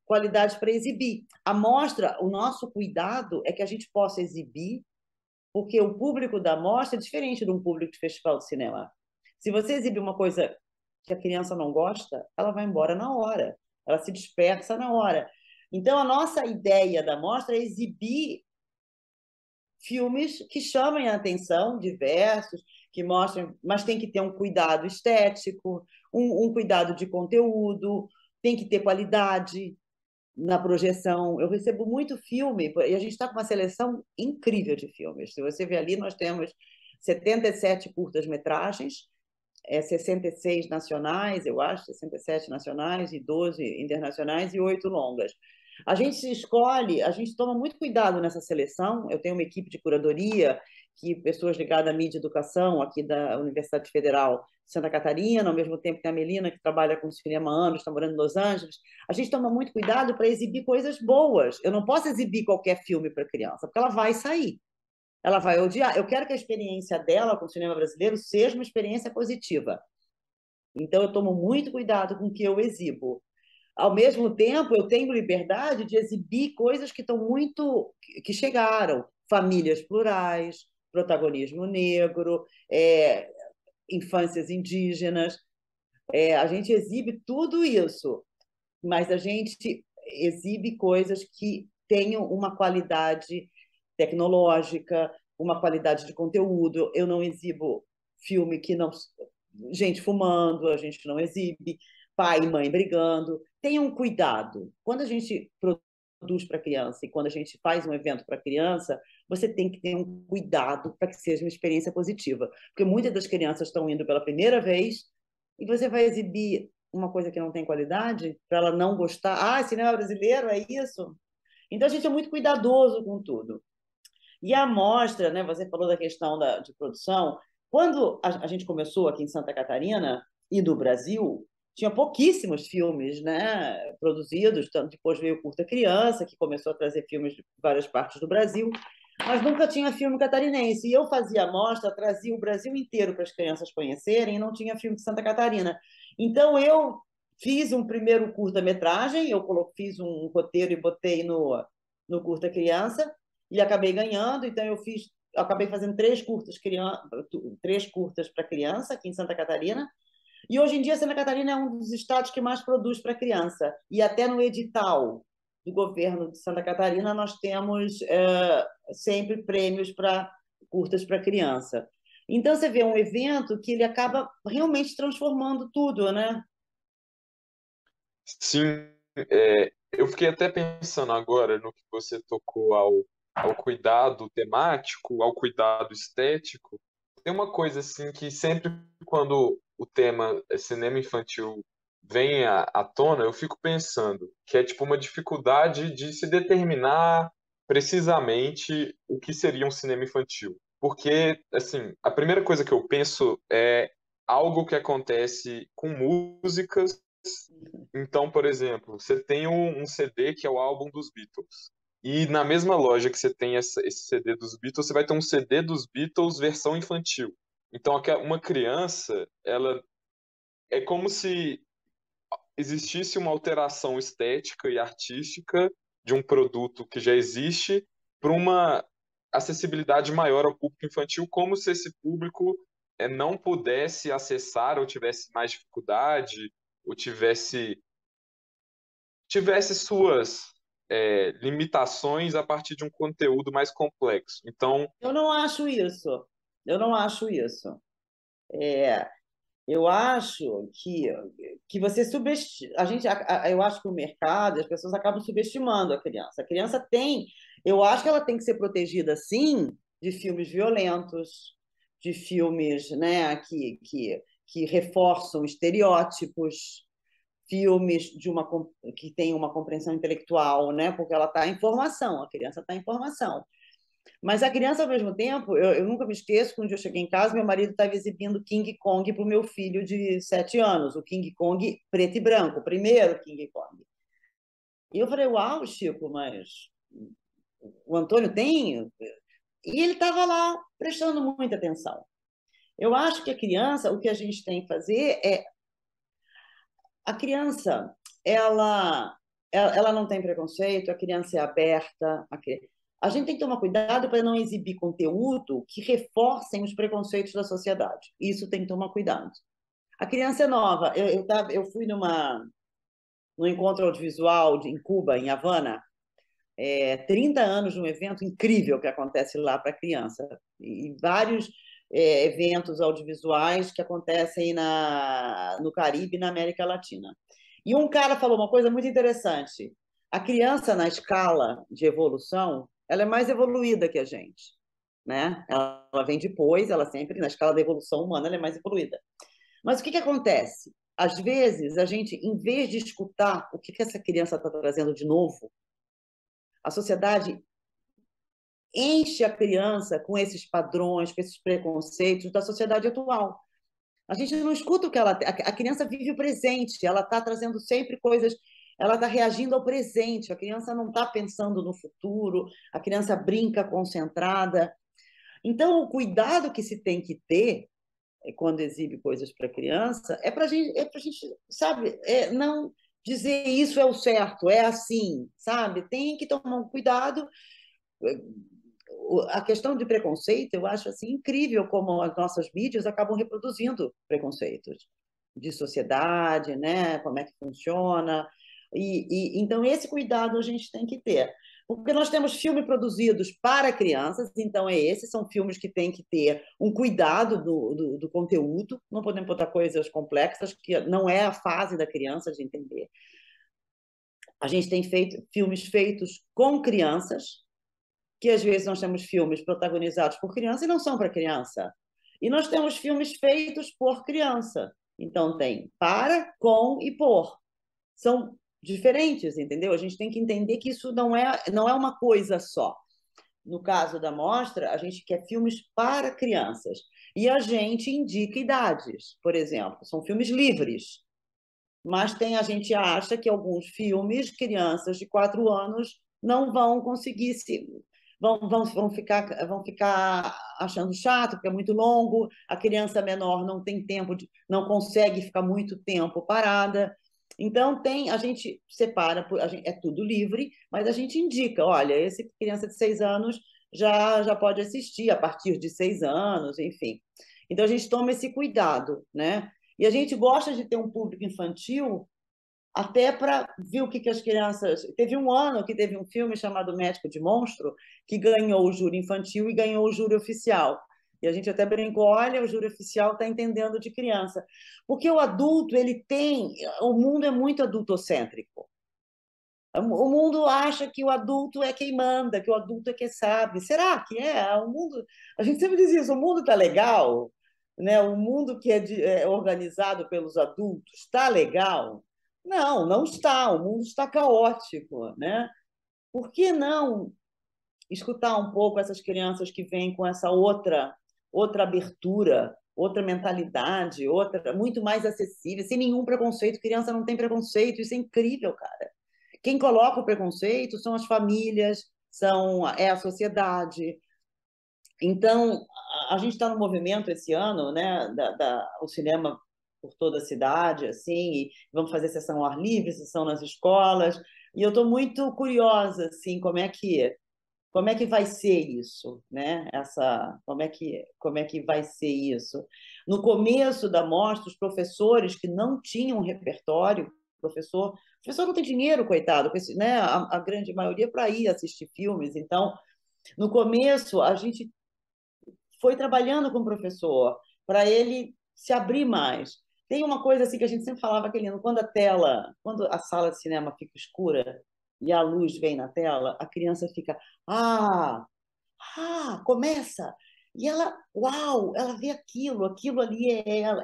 qualidade para exibir. A mostra, o nosso cuidado é que a gente possa exibir, porque o público da mostra é diferente de um público de festival de cinema. Se você exibir uma coisa que a criança não gosta, ela vai embora na hora, ela se dispersa na hora. Então, a nossa ideia da mostra é exibir filmes que chamem a atenção, diversos, que mostrem, mas tem que ter um cuidado estético, um cuidado de conteúdo, tem que ter qualidade na projeção. Eu recebo muito filme, e a gente está com uma seleção incrível de filmes. Se você ver ali, nós temos 77 curtas-metragens, 66 nacionais, eu acho, 67 nacionais e 12 internacionais e 8 longas. A gente escolhe, a gente toma muito cuidado nessa seleção. Eu tenho uma equipe de curadoria, que pessoas ligadas à mídia e educação aqui da Universidade Federal de Santa Catarina, ao mesmo tempo tem a Melina, que trabalha com cinema há anos, está morando em Los Angeles. A gente toma muito cuidado para exibir coisas boas. Eu não posso exibir qualquer filme para criança, porque ela vai sair. Ela vai odiar. Eu quero que a experiência dela com o cinema brasileiro seja uma experiência positiva. Então, eu tomo muito cuidado com o que eu exibo. Ao mesmo tempo, eu tenho liberdade de exibir coisas que chegaram. Famílias plurais, protagonismo negro, infâncias indígenas. A gente exibe tudo isso, mas a gente exibe coisas que tenham uma qualidade tecnológica, uma qualidade de conteúdo. Eu não exibo filme que não... gente fumando, a gente não exibe, pai e mãe brigando. Tenha um cuidado. Quando a gente produz para criança e quando a gente faz um evento para criança, você tem que ter um cuidado para que seja uma experiência positiva. Porque muitas das crianças estão indo pela primeira vez e você vai exibir uma coisa que não tem qualidade para ela não gostar. Ah, cinema brasileiro, é isso? Então, a gente é muito cuidadoso com tudo. E a mostra, né, você falou da questão de produção. Quando a gente começou aqui em Santa Catarina e no Brasil, tinha pouquíssimos filmes, né, produzidos, tanto depois veio o Curta Criança, que começou a trazer filmes de várias partes do Brasil, mas nunca tinha filme catarinense. E eu fazia a mostra, trazia o Brasil inteiro para as crianças conhecerem, e não tinha filme de Santa Catarina. Então, eu fiz um primeiro curta-metragem, fiz um roteiro e botei no Curta Criança, e acabei ganhando. Então, acabei fazendo três curtas para criança aqui em Santa Catarina. E hoje em dia, Santa Catarina é um dos estados que mais produz para criança. E até no edital do governo de Santa Catarina, nós temos sempre prêmios para curtas para criança. Então, você vê um evento que ele acaba realmente transformando tudo, né?
Sim, eu fiquei até pensando agora no que você tocou ao cuidado temático, ao cuidado estético. Tem uma coisa assim que sempre quando o tema é cinema infantil vem à tona, eu fico pensando que é tipo uma dificuldade de se determinar precisamente o que seria um cinema infantil. Porque, assim, a primeira coisa que eu penso é algo que acontece com músicas. Então, por exemplo, você tem um CD que é o álbum dos Beatles. E na mesma loja que você tem esse CD dos Beatles, você vai ter um CD dos Beatles versão infantil. Então, uma criança, ela é como se existisse uma alteração estética e artística de um produto que já existe para uma acessibilidade maior ao público infantil, como se esse público não pudesse acessar ou tivesse mais dificuldade ou tivesse suas limitações a partir de um conteúdo mais complexo. Então,
eu não acho isso. Eu não acho isso. Eu acho que você subestima. Eu acho que o mercado, as pessoas acabam subestimando a criança. A criança tem. Eu acho que ela tem que ser protegida, sim, de filmes violentos, de filmes, né, que reforçam estereótipos, filmes que têm uma compreensão intelectual, né, porque ela está em formação, a criança está em formação. Mas a criança, ao mesmo tempo, eu nunca me esqueço que um dia eu cheguei em casa, meu marido estava exibindo King Kong para o meu filho de 7 anos, o King Kong preto e branco, o primeiro King Kong. E eu falei, uau, Chico, mas o Antônio tem? E ele estava lá prestando muita atenção. Eu acho que a criança, o que a gente tem que fazer é... A criança, ela não tem preconceito, a criança é aberta, a gente tem que tomar cuidado para não exibir conteúdo que reforcem os preconceitos da sociedade. Isso tem que tomar cuidado. A criança é nova. Eu fui num encontro audiovisual em Cuba, em Havana, 30 anos de um evento incrível que acontece lá para criança. E vários eventos audiovisuais que acontecem no Caribe e na América Latina. E um cara falou uma coisa muito interessante. A criança, na escala de evolução, ela é mais evoluída que a gente, né? Ela vem depois, ela sempre, na escala da evolução humana, ela é mais evoluída. Mas o que acontece? Às vezes, a gente, em vez de escutar o que essa criança está trazendo de novo, a sociedade enche a criança com esses padrões, com esses preconceitos da sociedade atual. A gente não escuta o que a criança vive o presente, ela está trazendo sempre coisas, ela está reagindo ao presente, a criança não está pensando no futuro, a criança brinca concentrada. Então, o cuidado que se tem que ter quando exibe coisas para criança é para a gente, sabe, não dizer isso é o certo, é assim, sabe? Tem que tomar um cuidado. A questão de preconceito, eu acho assim incrível como as nossas mídias acabam reproduzindo preconceitos de sociedade, né? Como é que funciona. Então, esse cuidado a gente tem que ter. Porque nós temos filmes produzidos para crianças, então são filmes que têm que ter um cuidado do conteúdo, não podemos botar coisas complexas, que não é a fase da criança de entender. A gente tem filmes feitos com crianças, que às vezes nós temos filmes protagonizados por criança e não são para criança. E nós temos filmes feitos por criança. Então tem para, com e por. São diferentes, entendeu? A gente tem que entender que isso não é uma coisa só. No caso da mostra, a gente quer filmes para crianças. E a gente indica idades, por exemplo. São filmes livres. mas a gente acha que alguns filmes, crianças de 4 anos não vão conseguir vão ficar achando chato, porque é muito longo, a criança menor não tem tempo, não consegue ficar muito tempo parada. Então, a gente separa, é tudo livre, mas a gente indica, olha, esse criança de 6 anos já pode assistir a partir de 6 anos, enfim. Então, a gente toma esse cuidado, né? E a gente gosta de ter um público infantil até para ver o que as crianças... Teve um ano que teve um filme chamado Médico de Monstro, que ganhou o júri infantil e ganhou o júri oficial. E a gente até brincou, olha, o júri oficial está entendendo de criança. Porque o adulto, o mundo é muito adultocêntrico. O mundo acha que o adulto é quem manda, que o adulto é quem sabe. Será que é? A gente sempre diz isso, o mundo está legal, né? O mundo que é organizado pelos adultos está legal? Não, não está. O mundo está caótico, né? Por que não escutar um pouco essas crianças que vêm com essa outra abertura, outra mentalidade, outra muito mais acessível, sem nenhum preconceito? Criança não tem preconceito, isso é incrível, cara. Quem coloca o preconceito são as famílias, é a sociedade. Então, a gente está no movimento esse ano, né, o cinema por toda a cidade, assim, e vamos fazer sessão ao ar livre, sessão nas escolas, e eu estou muito curiosa, assim, como é que vai ser isso, né? Como é que vai ser isso? No começo da mostra, os professores que não tinham repertório, o professor não tem dinheiro, coitado, né? A grande maioria para ir assistir filmes. Então, no começo, a gente foi trabalhando com o professor para ele se abrir mais. Tem uma coisa assim que a gente sempre falava, quando a sala de cinema fica escura e a luz vem na tela, a criança fica, começa! E uau, ela vê aquilo ali é ela.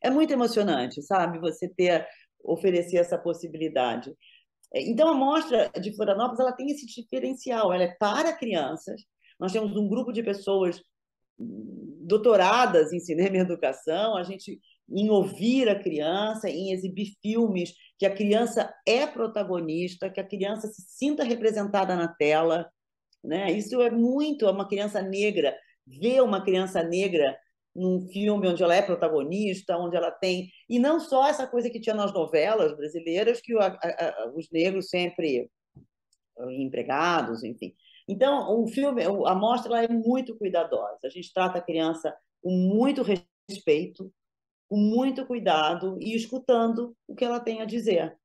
É muito emocionante, sabe? Você oferecer essa possibilidade. Então, a mostra de Florianópolis ela tem esse diferencial, ela é para crianças. Nós temos um grupo de pessoas doutoradas em cinema e educação, em ouvir a criança, em exibir filmes que a criança é protagonista, que a criança se sinta representada na tela, né? Isso é uma criança negra, ver uma criança negra num filme onde ela é protagonista, onde ela tem... E não só essa coisa que tinha nas novelas brasileiras, que os negros sempre empregados, enfim. Então, a mostra ela é muito cuidadosa. A gente trata a criança com muito respeito, com muito cuidado e escutando o que ela tem a dizer.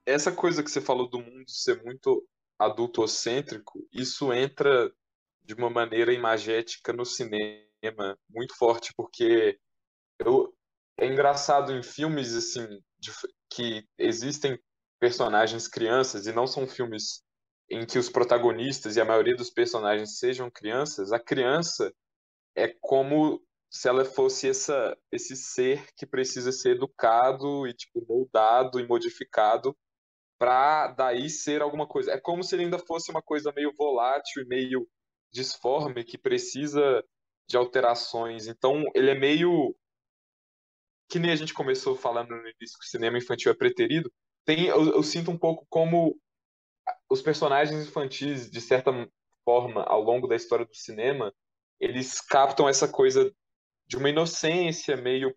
Essa coisa que você falou do mundo ser muito adultocêntrico, isso entra de uma maneira imagética no cinema muito forte, porque é engraçado em filmes assim que existem personagens crianças e não são filmes em que os protagonistas e a maioria dos personagens sejam crianças. A criança é como se ela fosse esse ser que precisa ser educado e tipo moldado e modificado para daí ser alguma coisa. É como se ele ainda fosse uma coisa meio volátil e meio disforme que precisa de alterações. Então, ele é meio que nem a gente começou falando no início que o cinema infantil é preterido. Eu sinto um pouco como os personagens infantis, de certa forma, ao longo da história do cinema, eles captam essa coisa de uma inocência meio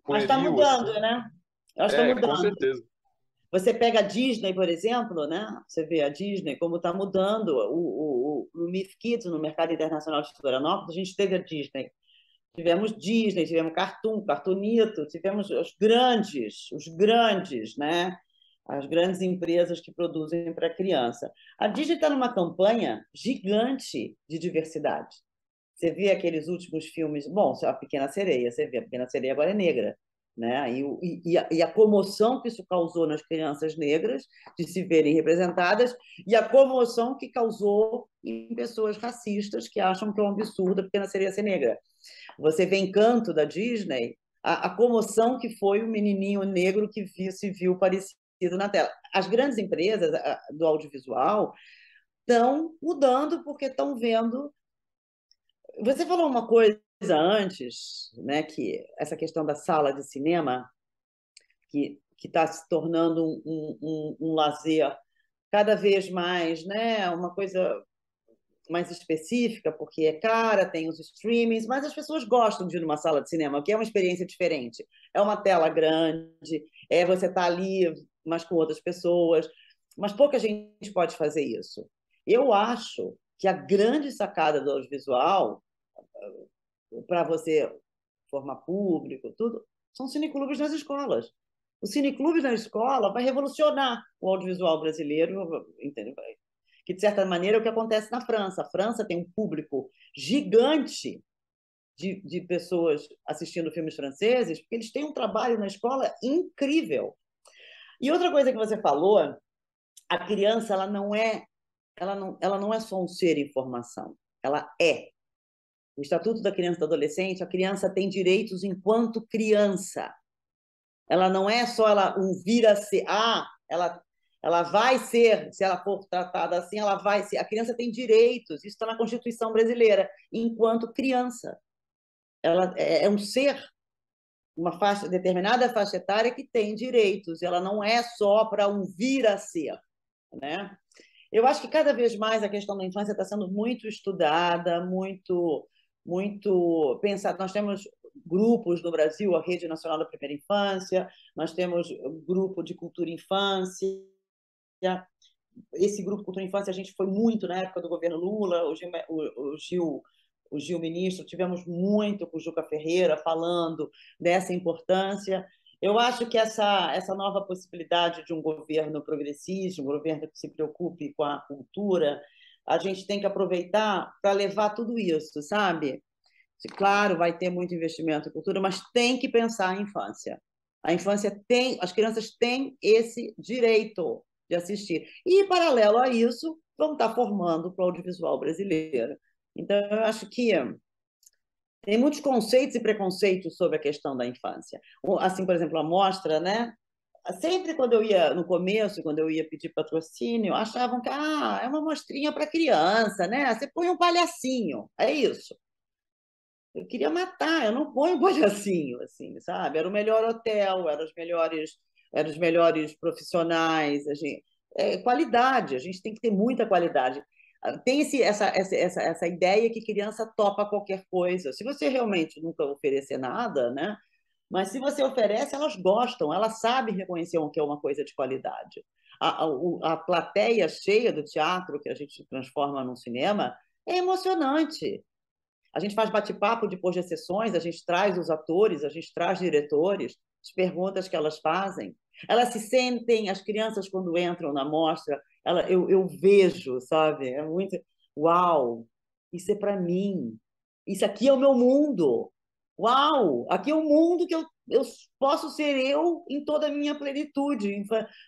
Mas está
pueril,
mudando,
assim.
né? Eu acho que está
Com
mudando.
certeza.
Você pega a Disney, por exemplo, né? Você vê a Disney como está mudando. O Myth Kids, no mercado internacional de Florianópolis, a gente teve a Disney. Tivemos Disney, tivemos Cartoonito, tivemos os grandes, né? As grandes empresas que produzem para criança. A Disney está numa campanha gigante de diversidade. Você vê aqueles últimos filmes... Bom, a Pequena Sereia, você vê, a Pequena Sereia agora é negra. né? E a comoção que isso causou nas crianças negras de se verem representadas e a comoção que causou em pessoas racistas que acham que é um absurdo a Pequena Sereia ser negra. Você vê Encanto da Disney, a comoção que foi o menininho negro que se viu parecido na tela. As grandes empresas do audiovisual estão mudando porque estão vendo. Você falou uma coisa antes, né, que essa questão da sala de cinema, que está se tornando um lazer cada vez mais, né, uma coisa mais específica, porque é cara, tem os streamings, mas as pessoas gostam de ir numa sala de cinema, que é uma experiência diferente. É uma tela grande, você tá ali, mas com outras pessoas, mas pouca gente pode fazer isso. Eu acho que a grande sacada do audiovisual, para você formar público, tudo, são cineclubes nas escolas. O cineclube na escola vai revolucionar o audiovisual brasileiro, entendeu? Que, de certa maneira, é o que acontece na França. A França tem um público gigante de pessoas assistindo filmes franceses, porque eles têm um trabalho na escola incrível. E outra coisa que você falou, a criança ela não é só um ser em formação, ela é. O Estatuto da Criança e do Adolescente, a criança tem direitos enquanto criança. Ela não é só um vir a ser, ela vai ser, se ela for tratada assim, ela vai ser. A criança tem direitos, isso está na Constituição brasileira, enquanto criança. Ela é um ser, uma determinada faixa etária que tem direitos, ela não é só para um vir a ser, né? Eu acho que cada vez mais a questão da infância está sendo muito estudada, muito pensada. Nós temos grupos no Brasil, a Rede Nacional da Primeira Infância, nós temos grupo de Cultura e Infância. Esse grupo de Cultura e Infância a gente foi muito na época do governo Lula, o Gil ministro, tivemos muito com o Juca Ferreira falando dessa importância. Eu acho que essa nova possibilidade de um governo progressista, um governo que se preocupe com a cultura, a gente tem que aproveitar para levar tudo isso, sabe? Claro, vai ter muito investimento em cultura, mas tem que pensar em infância. A infância as crianças têm esse direito de assistir. E, paralelo a isso, vamos estar formando para o audiovisual brasileiro. Então, eu acho que tem muitos conceitos e preconceitos sobre a questão da infância. Assim, por exemplo, a mostra, né? Sempre quando eu ia, no começo, quando eu ia pedir patrocínio, achavam que é uma mostrinha para criança, né? Você põe um palhacinho, é isso. Eu queria matar, eu não ponho palhacinho, assim, sabe? Era o melhor hotel, eram os melhores profissionais, qualidade, a gente tem que ter muita qualidade. Tem essa ideia que criança topa qualquer coisa. Se você realmente nunca oferecer nada, né? Mas se você oferece, elas gostam, elas sabem reconhecer o que é uma coisa de qualidade. A plateia cheia do teatro que a gente transforma num cinema é emocionante. A gente faz bate-papo depois das sessões, a gente traz os atores, a gente traz diretores, as perguntas que elas fazem. Elas se sentem, as crianças, quando entram na mostra, eu vejo, sabe? É muito. Uau! Isso é para mim. Isso aqui é o meu mundo. Uau! Aqui é o mundo que eu posso ser eu em toda a minha plenitude.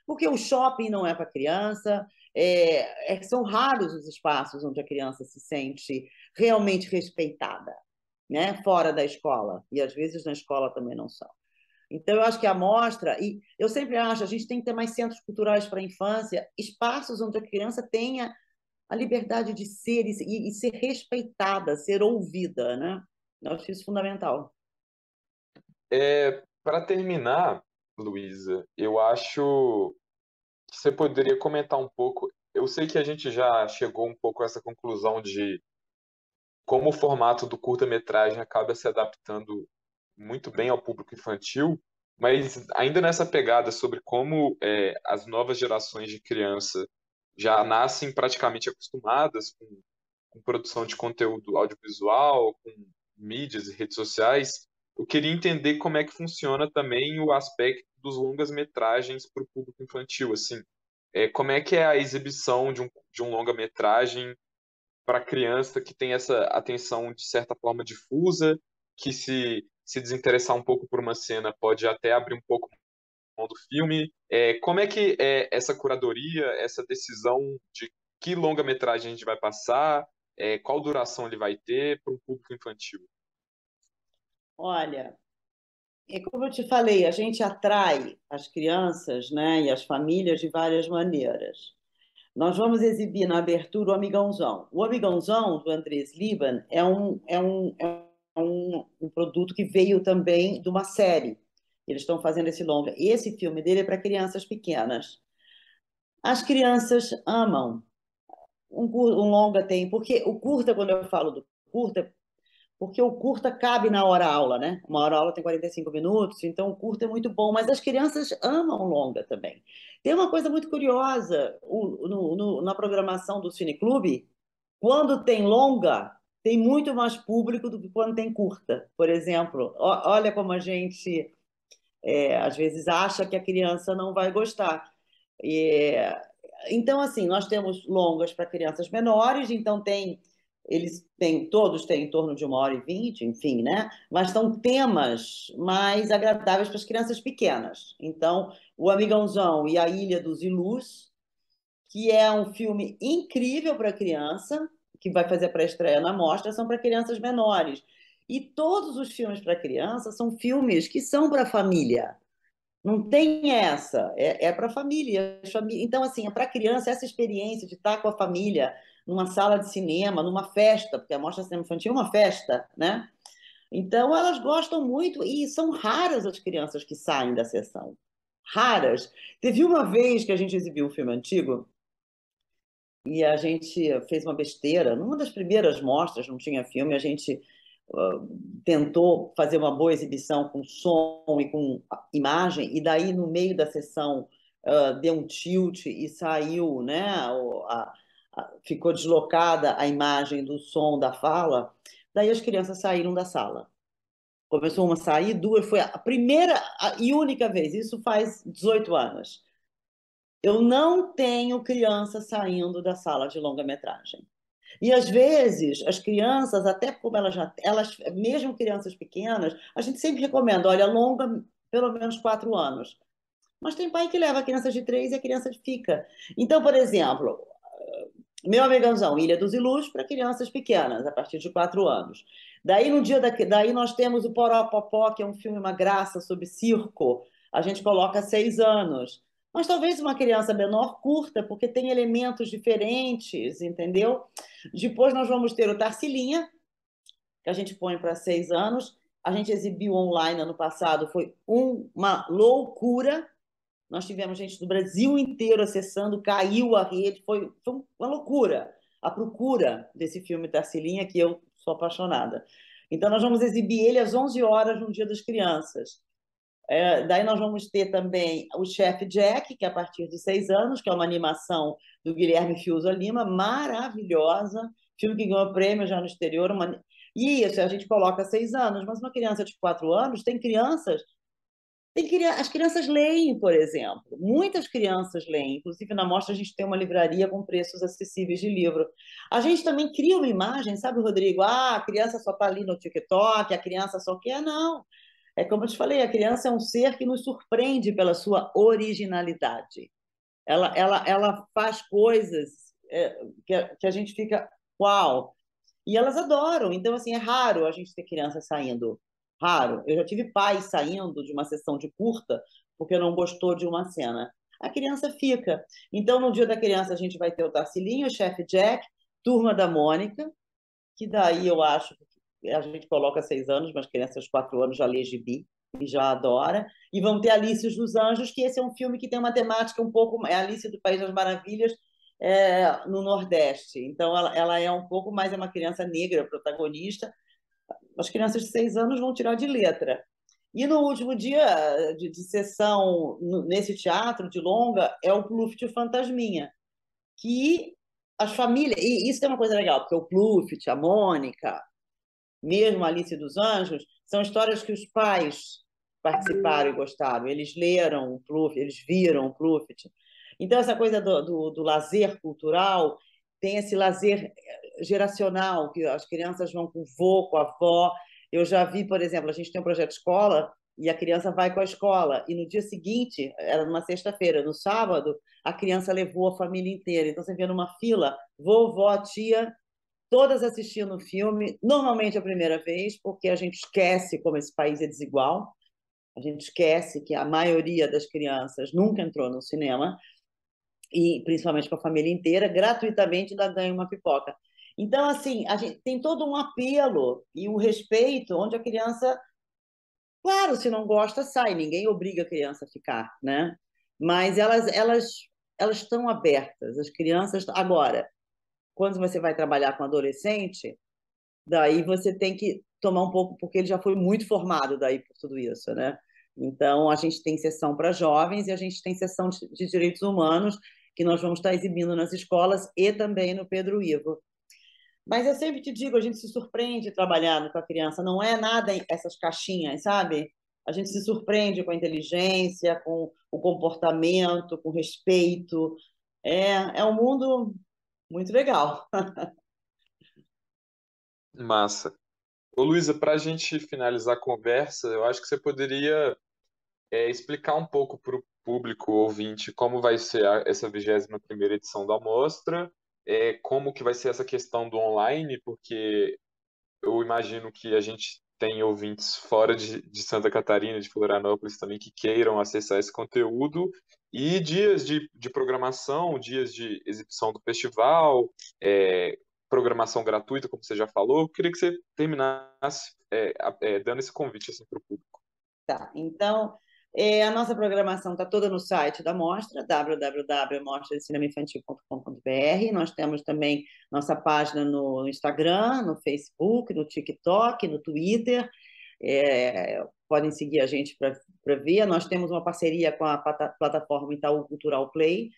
Porque o shopping não é para criança, são raros os espaços onde a criança se sente realmente respeitada, né? Fora da escola. E às vezes na escola também não são. Então, eu acho que a mostra, e eu sempre acho, a gente tem que ter mais centros culturais para a infância, espaços onde a criança tenha a liberdade de ser e ser respeitada, ser ouvida, né? Eu acho isso fundamental.
Para terminar, Luísa, eu acho que você poderia comentar um pouco. Eu sei que a gente já chegou um pouco a essa conclusão de como o formato do curta-metragem acaba se adaptando muito bem ao público infantil, mas ainda nessa pegada sobre como as novas gerações de criança já nascem praticamente acostumadas com produção de conteúdo audiovisual, com mídias e redes sociais, eu queria entender como é que funciona também o aspecto dos longas-metragens para o público infantil, assim. Como é que é a exibição de um longa-metragem para criança que tem essa atenção de certa forma difusa, que se se desinteressar um pouco por uma cena pode até abrir um pouco mão do filme. Como é que é essa curadoria, essa decisão de que longa-metragem a gente vai passar, qual duração ele vai ter para um público infantil?
Olha, é como eu te falei, a gente atrai as crianças, né, e as famílias de várias maneiras. Nós vamos exibir na abertura o Amigãozão. O Amigãozão, do Andrés Liban, é um produto que veio também de uma série. Eles estão fazendo esse longa. Esse filme dele é para crianças pequenas. As crianças amam. Um longa tem, porque o curta, quando eu falo do curta, porque o curta cabe na hora-aula, né? Uma hora-aula tem 45 minutos, então o curta é muito bom, mas as crianças amam longa também. Tem uma coisa muito curiosa na programação do Cineclube, quando tem longa, tem muito mais público do que quando tem curta. Por exemplo, olha como a gente às vezes acha que a criança não vai gostar. É, então, assim, nós temos longas para crianças menores, então todos têm em torno de 1h20, enfim, né? Mas são temas mais agradáveis para as crianças pequenas. Então, o Amigãozão e a Ilha dos Ilus, que é um filme incrível para criança, que vai fazer a pré-estreia na mostra, são para crianças menores. E todos os filmes para criança são filmes que são para a família. Não tem essa, para a família. Então, assim, é para a criança essa experiência de estar com a família numa sala de cinema, numa festa, porque a Mostra de Cinema Infantil é uma festa, né? Então, elas gostam muito e são raras as crianças que saem da sessão. Raras. Teve uma vez que a gente exibiu um filme antigo e a gente fez uma besteira. Numa das primeiras mostras, não tinha filme, a gente tentou fazer uma boa exibição com som e com imagem, e daí no meio da sessão deu um tilt e saiu, né, ficou deslocada a imagem do som da fala, daí as crianças saíram da sala. Começou uma a sair, duas, foi a primeira e única vez, isso faz 18 anos. Eu não tenho criança saindo da sala de longa-metragem. E às vezes as crianças, até como elas, mesmo crianças pequenas, a gente sempre recomenda, olha, longa pelo menos 4 anos. Mas tem pai que leva a criança de 3 e a criança fica. Então, por exemplo, meu Amigãozão, Ilha dos Ilus, para crianças pequenas, a partir de 4 anos. Daí, daí nós temos o Poropopó, que é um filme, uma graça, sobre circo. A gente coloca 6 anos. Mas talvez uma criança menor curta, porque tem elementos diferentes, entendeu? Depois nós vamos ter o Tarsilinha, que a gente põe para 6 anos. A gente exibiu online ano passado, foi uma loucura. Nós tivemos gente do Brasil inteiro acessando, caiu a rede, foi uma loucura. A procura desse filme Tarsilinha, que eu sou apaixonada. Então nós vamos exibir ele às 11 horas no Dia das Crianças. Daí nós vamos ter também o Chefe Jack, que é a partir de 6 anos, que é uma animação do Guilherme Fiuza Lima, maravilhosa, filme que ganhou prêmio já no exterior. E isso, a gente coloca 6 anos, mas uma criança de 4 anos, as crianças leem, por exemplo, muitas crianças leem, inclusive na mostra a gente tem uma livraria com preços acessíveis de livro. A gente também cria uma imagem, sabe, Rodrigo? A criança só está ali no TikTok, a criança só quer, não. É como eu te falei, a criança é um ser que nos surpreende pela sua originalidade. Ela faz coisas que a gente fica, uau! E elas adoram. Então, assim, é raro a gente ter criança saindo. Raro. Eu já tive pais saindo de uma sessão de curta porque não gostou de uma cena. A criança fica. Então, no Dia da Criança, a gente vai ter o Tarsilinho, o Chefe Jack, Turma da Mônica, que daí eu acho a gente coloca 6 anos, mas crianças de 4 anos já lê gibi e já adora. E vamos ter Alice dos Anjos, que esse é um filme que tem uma temática um pouco... É Alice do País das Maravilhas no Nordeste. Então, ela é um pouco mais... É uma criança negra, protagonista. As crianças de 6 anos vão tirar de letra. E no último dia de sessão, nesse teatro de longa, é o Pluft e o Fantasminha, que as famílias... E isso é uma coisa legal, porque o Pluft, a Mônica... mesmo Alice dos Anjos, são histórias que os pais participaram e gostaram. Eles leram o Pluft, eles viram o Pluft. Então, essa coisa do lazer cultural tem esse lazer geracional, que as crianças vão com o vô, com a avó, Eu já vi, por exemplo, a gente tem um projeto escola e a criança vai com a escola, e no dia seguinte, era numa sexta-feira, no sábado, a criança levou a família inteira. Então você vê numa fila, vovó, tia, todas assistindo o filme, normalmente a primeira vez, porque a gente esquece como esse país é desigual, a gente esquece que a maioria das crianças nunca entrou no cinema, e principalmente com a família inteira, gratuitamente ainda ganha uma pipoca. Então, assim, a gente tem todo um apelo e um respeito, onde a criança, claro, se não gosta, sai, ninguém obriga a criança a ficar, né? Mas elas estão abertas, as crianças. Agora, quando você vai trabalhar com adolescente, daí você tem que tomar um pouco, porque ele já foi muito formado daí por tudo isso, né? Então, a gente tem sessão para jovens e a gente tem sessão de direitos humanos, que nós vamos estar exibindo nas escolas e também no Pedro Ivo. Mas eu sempre te digo, a gente se surpreende trabalhando com a criança, não é nada essas caixinhas, sabe? A gente se surpreende com a inteligência, com o comportamento, com o respeito. É um mundo muito legal.
Massa. Ô, Luísa, para a gente finalizar a conversa, eu acho que você poderia explicar um pouco para o público ouvinte como vai ser essa 21ª edição da mostra, como que vai ser essa questão do online, porque eu imagino que a gente tem ouvintes fora de Santa Catarina, de Florianópolis também, que queiram acessar esse conteúdo, e dias de programação, dias de exibição do festival, programação gratuita, como você já falou. Eu queria que você terminasse dando esse convite assim, para o público.
Tá, então, a nossa programação está toda no site da Mostra, www.mostradecinemainfantil.com.br. Nós temos também nossa página no Instagram, no Facebook, no TikTok, no Twitter. Podem seguir a gente para ver. Nós temos uma parceria com a plataforma Itaú Cultural Play.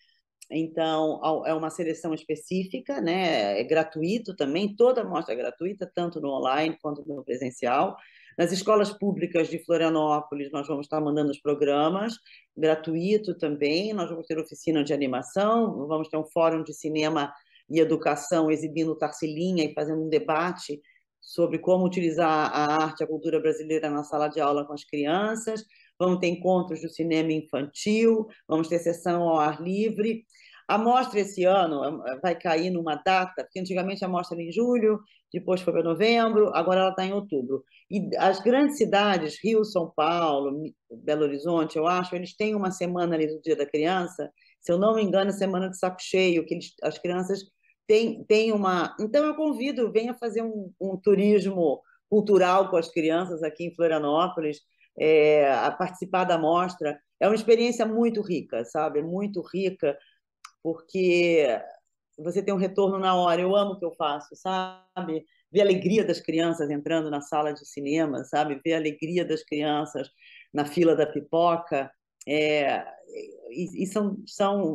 Então, é uma seleção específica, né? É gratuito também, toda a mostra é gratuita, tanto no online quanto no presencial. Nas escolas públicas de Florianópolis, nós vamos estar mandando os programas, gratuito também. Nós vamos ter oficina de animação, vamos ter um fórum de cinema e educação exibindo Tarsila e fazendo um debate sobre como utilizar a arte e a cultura brasileira na sala de aula com as crianças. Vamos ter encontros do cinema infantil, vamos ter sessão ao ar livre. A mostra esse ano vai cair numa data, porque antigamente a mostra era em julho, depois foi para novembro, agora ela está em outubro. E as grandes cidades, Rio, São Paulo, Belo Horizonte, eu acho, eles têm uma semana ali do Dia da Criança, se eu não me engano, semana de saco cheio, que as crianças têm uma... Então eu convido, venha fazer um turismo cultural com as crianças aqui em Florianópolis, a participar da mostra. É uma experiência muito rica, sabe? Muito rica, porque você tem um retorno na hora. Eu amo o que eu faço, sabe? Ver a alegria das crianças entrando na sala de cinema, sabe? Ver a alegria das crianças na fila da pipoca.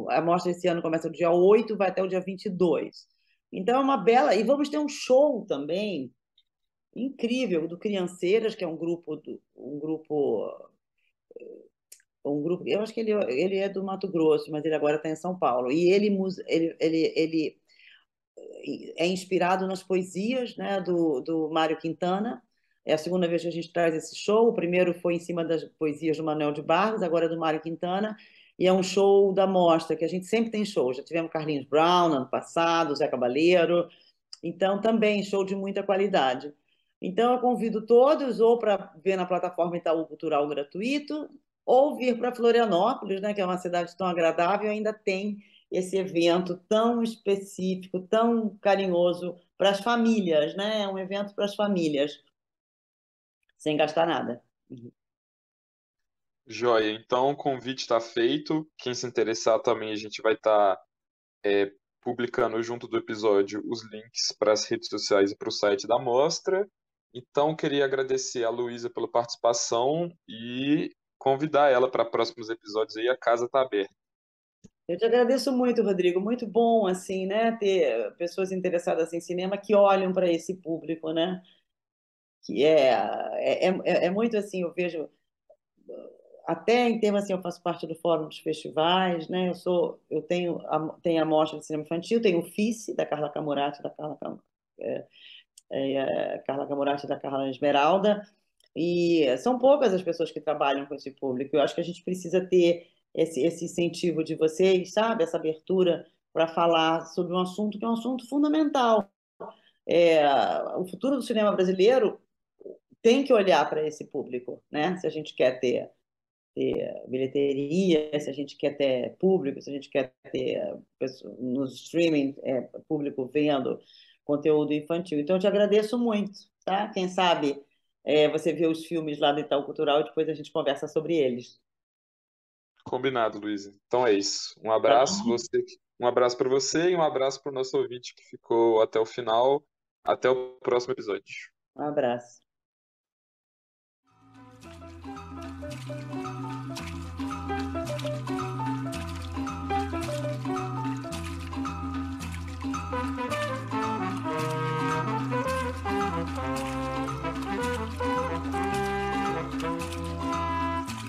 A mostra esse ano começa no dia 8, vai até o dia 22. Então é uma bela... E vamos ter um show também incrível do Crianceiras, que é um grupo, eu acho que ele é do Mato Grosso, mas ele agora está em São Paulo. E ele é inspirado nas poesias, né, do Mário Quintana. É a segunda vez que a gente traz esse show. O primeiro foi em cima das poesias do Manuel de Barros, agora é do Mário Quintana. E é um show da mostra, que a gente sempre tem show. Já tivemos Carlinhos Brown no ano passado, Zé Cabaleiro. Então, também show de muita qualidade. Então, eu convido todos ou para ver na plataforma Itaú Cultural gratuito, ou vir para Florianópolis, né, que é uma cidade tão agradável, e ainda tem esse evento tão específico, tão carinhoso para as famílias, né? É um evento para as famílias, sem gastar nada.
Joia, então o convite está feito. Quem se interessar também, a gente vai estar publicando junto do episódio os links para as redes sociais e para o site da mostra. Então, queria agradecer a Luísa pela participação e convidar ela para próximos episódios aí. A casa está aberta.
Eu te agradeço muito, Rodrigo. Muito bom, assim, né, ter pessoas interessadas em cinema que olham para esse público, né? Que é muito assim, eu vejo, até em termos assim, eu faço parte do Fórum dos Festivais, né? Eu tenho a Mostra de Cinema Infantil, tenho o FICE, da Carla Camurati, Carla Camurati da Carla Esmeralda, e são poucas as pessoas que trabalham com esse público. Eu acho que a gente precisa ter esse incentivo de vocês, sabe? Essa abertura para falar sobre um assunto que é um assunto fundamental. É, o futuro do cinema brasileiro tem que olhar para esse público, né? Se a gente quer ter bilheteria, se a gente quer ter público, se a gente quer ter nos streaming público vendo conteúdo infantil. Então, eu te agradeço muito, tá? Quem sabe você vê os filmes lá do Itaú Cultural e depois a gente conversa sobre eles.
Combinado, Luísa. Então é isso. Um
Tá
abraço,
bom?
um abraço para você e um abraço para o nosso ouvinte que ficou até o final. Até o próximo episódio.
Um abraço.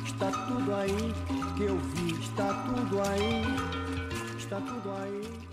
Está tudo aí que eu vi, está tudo aí, está tudo aí.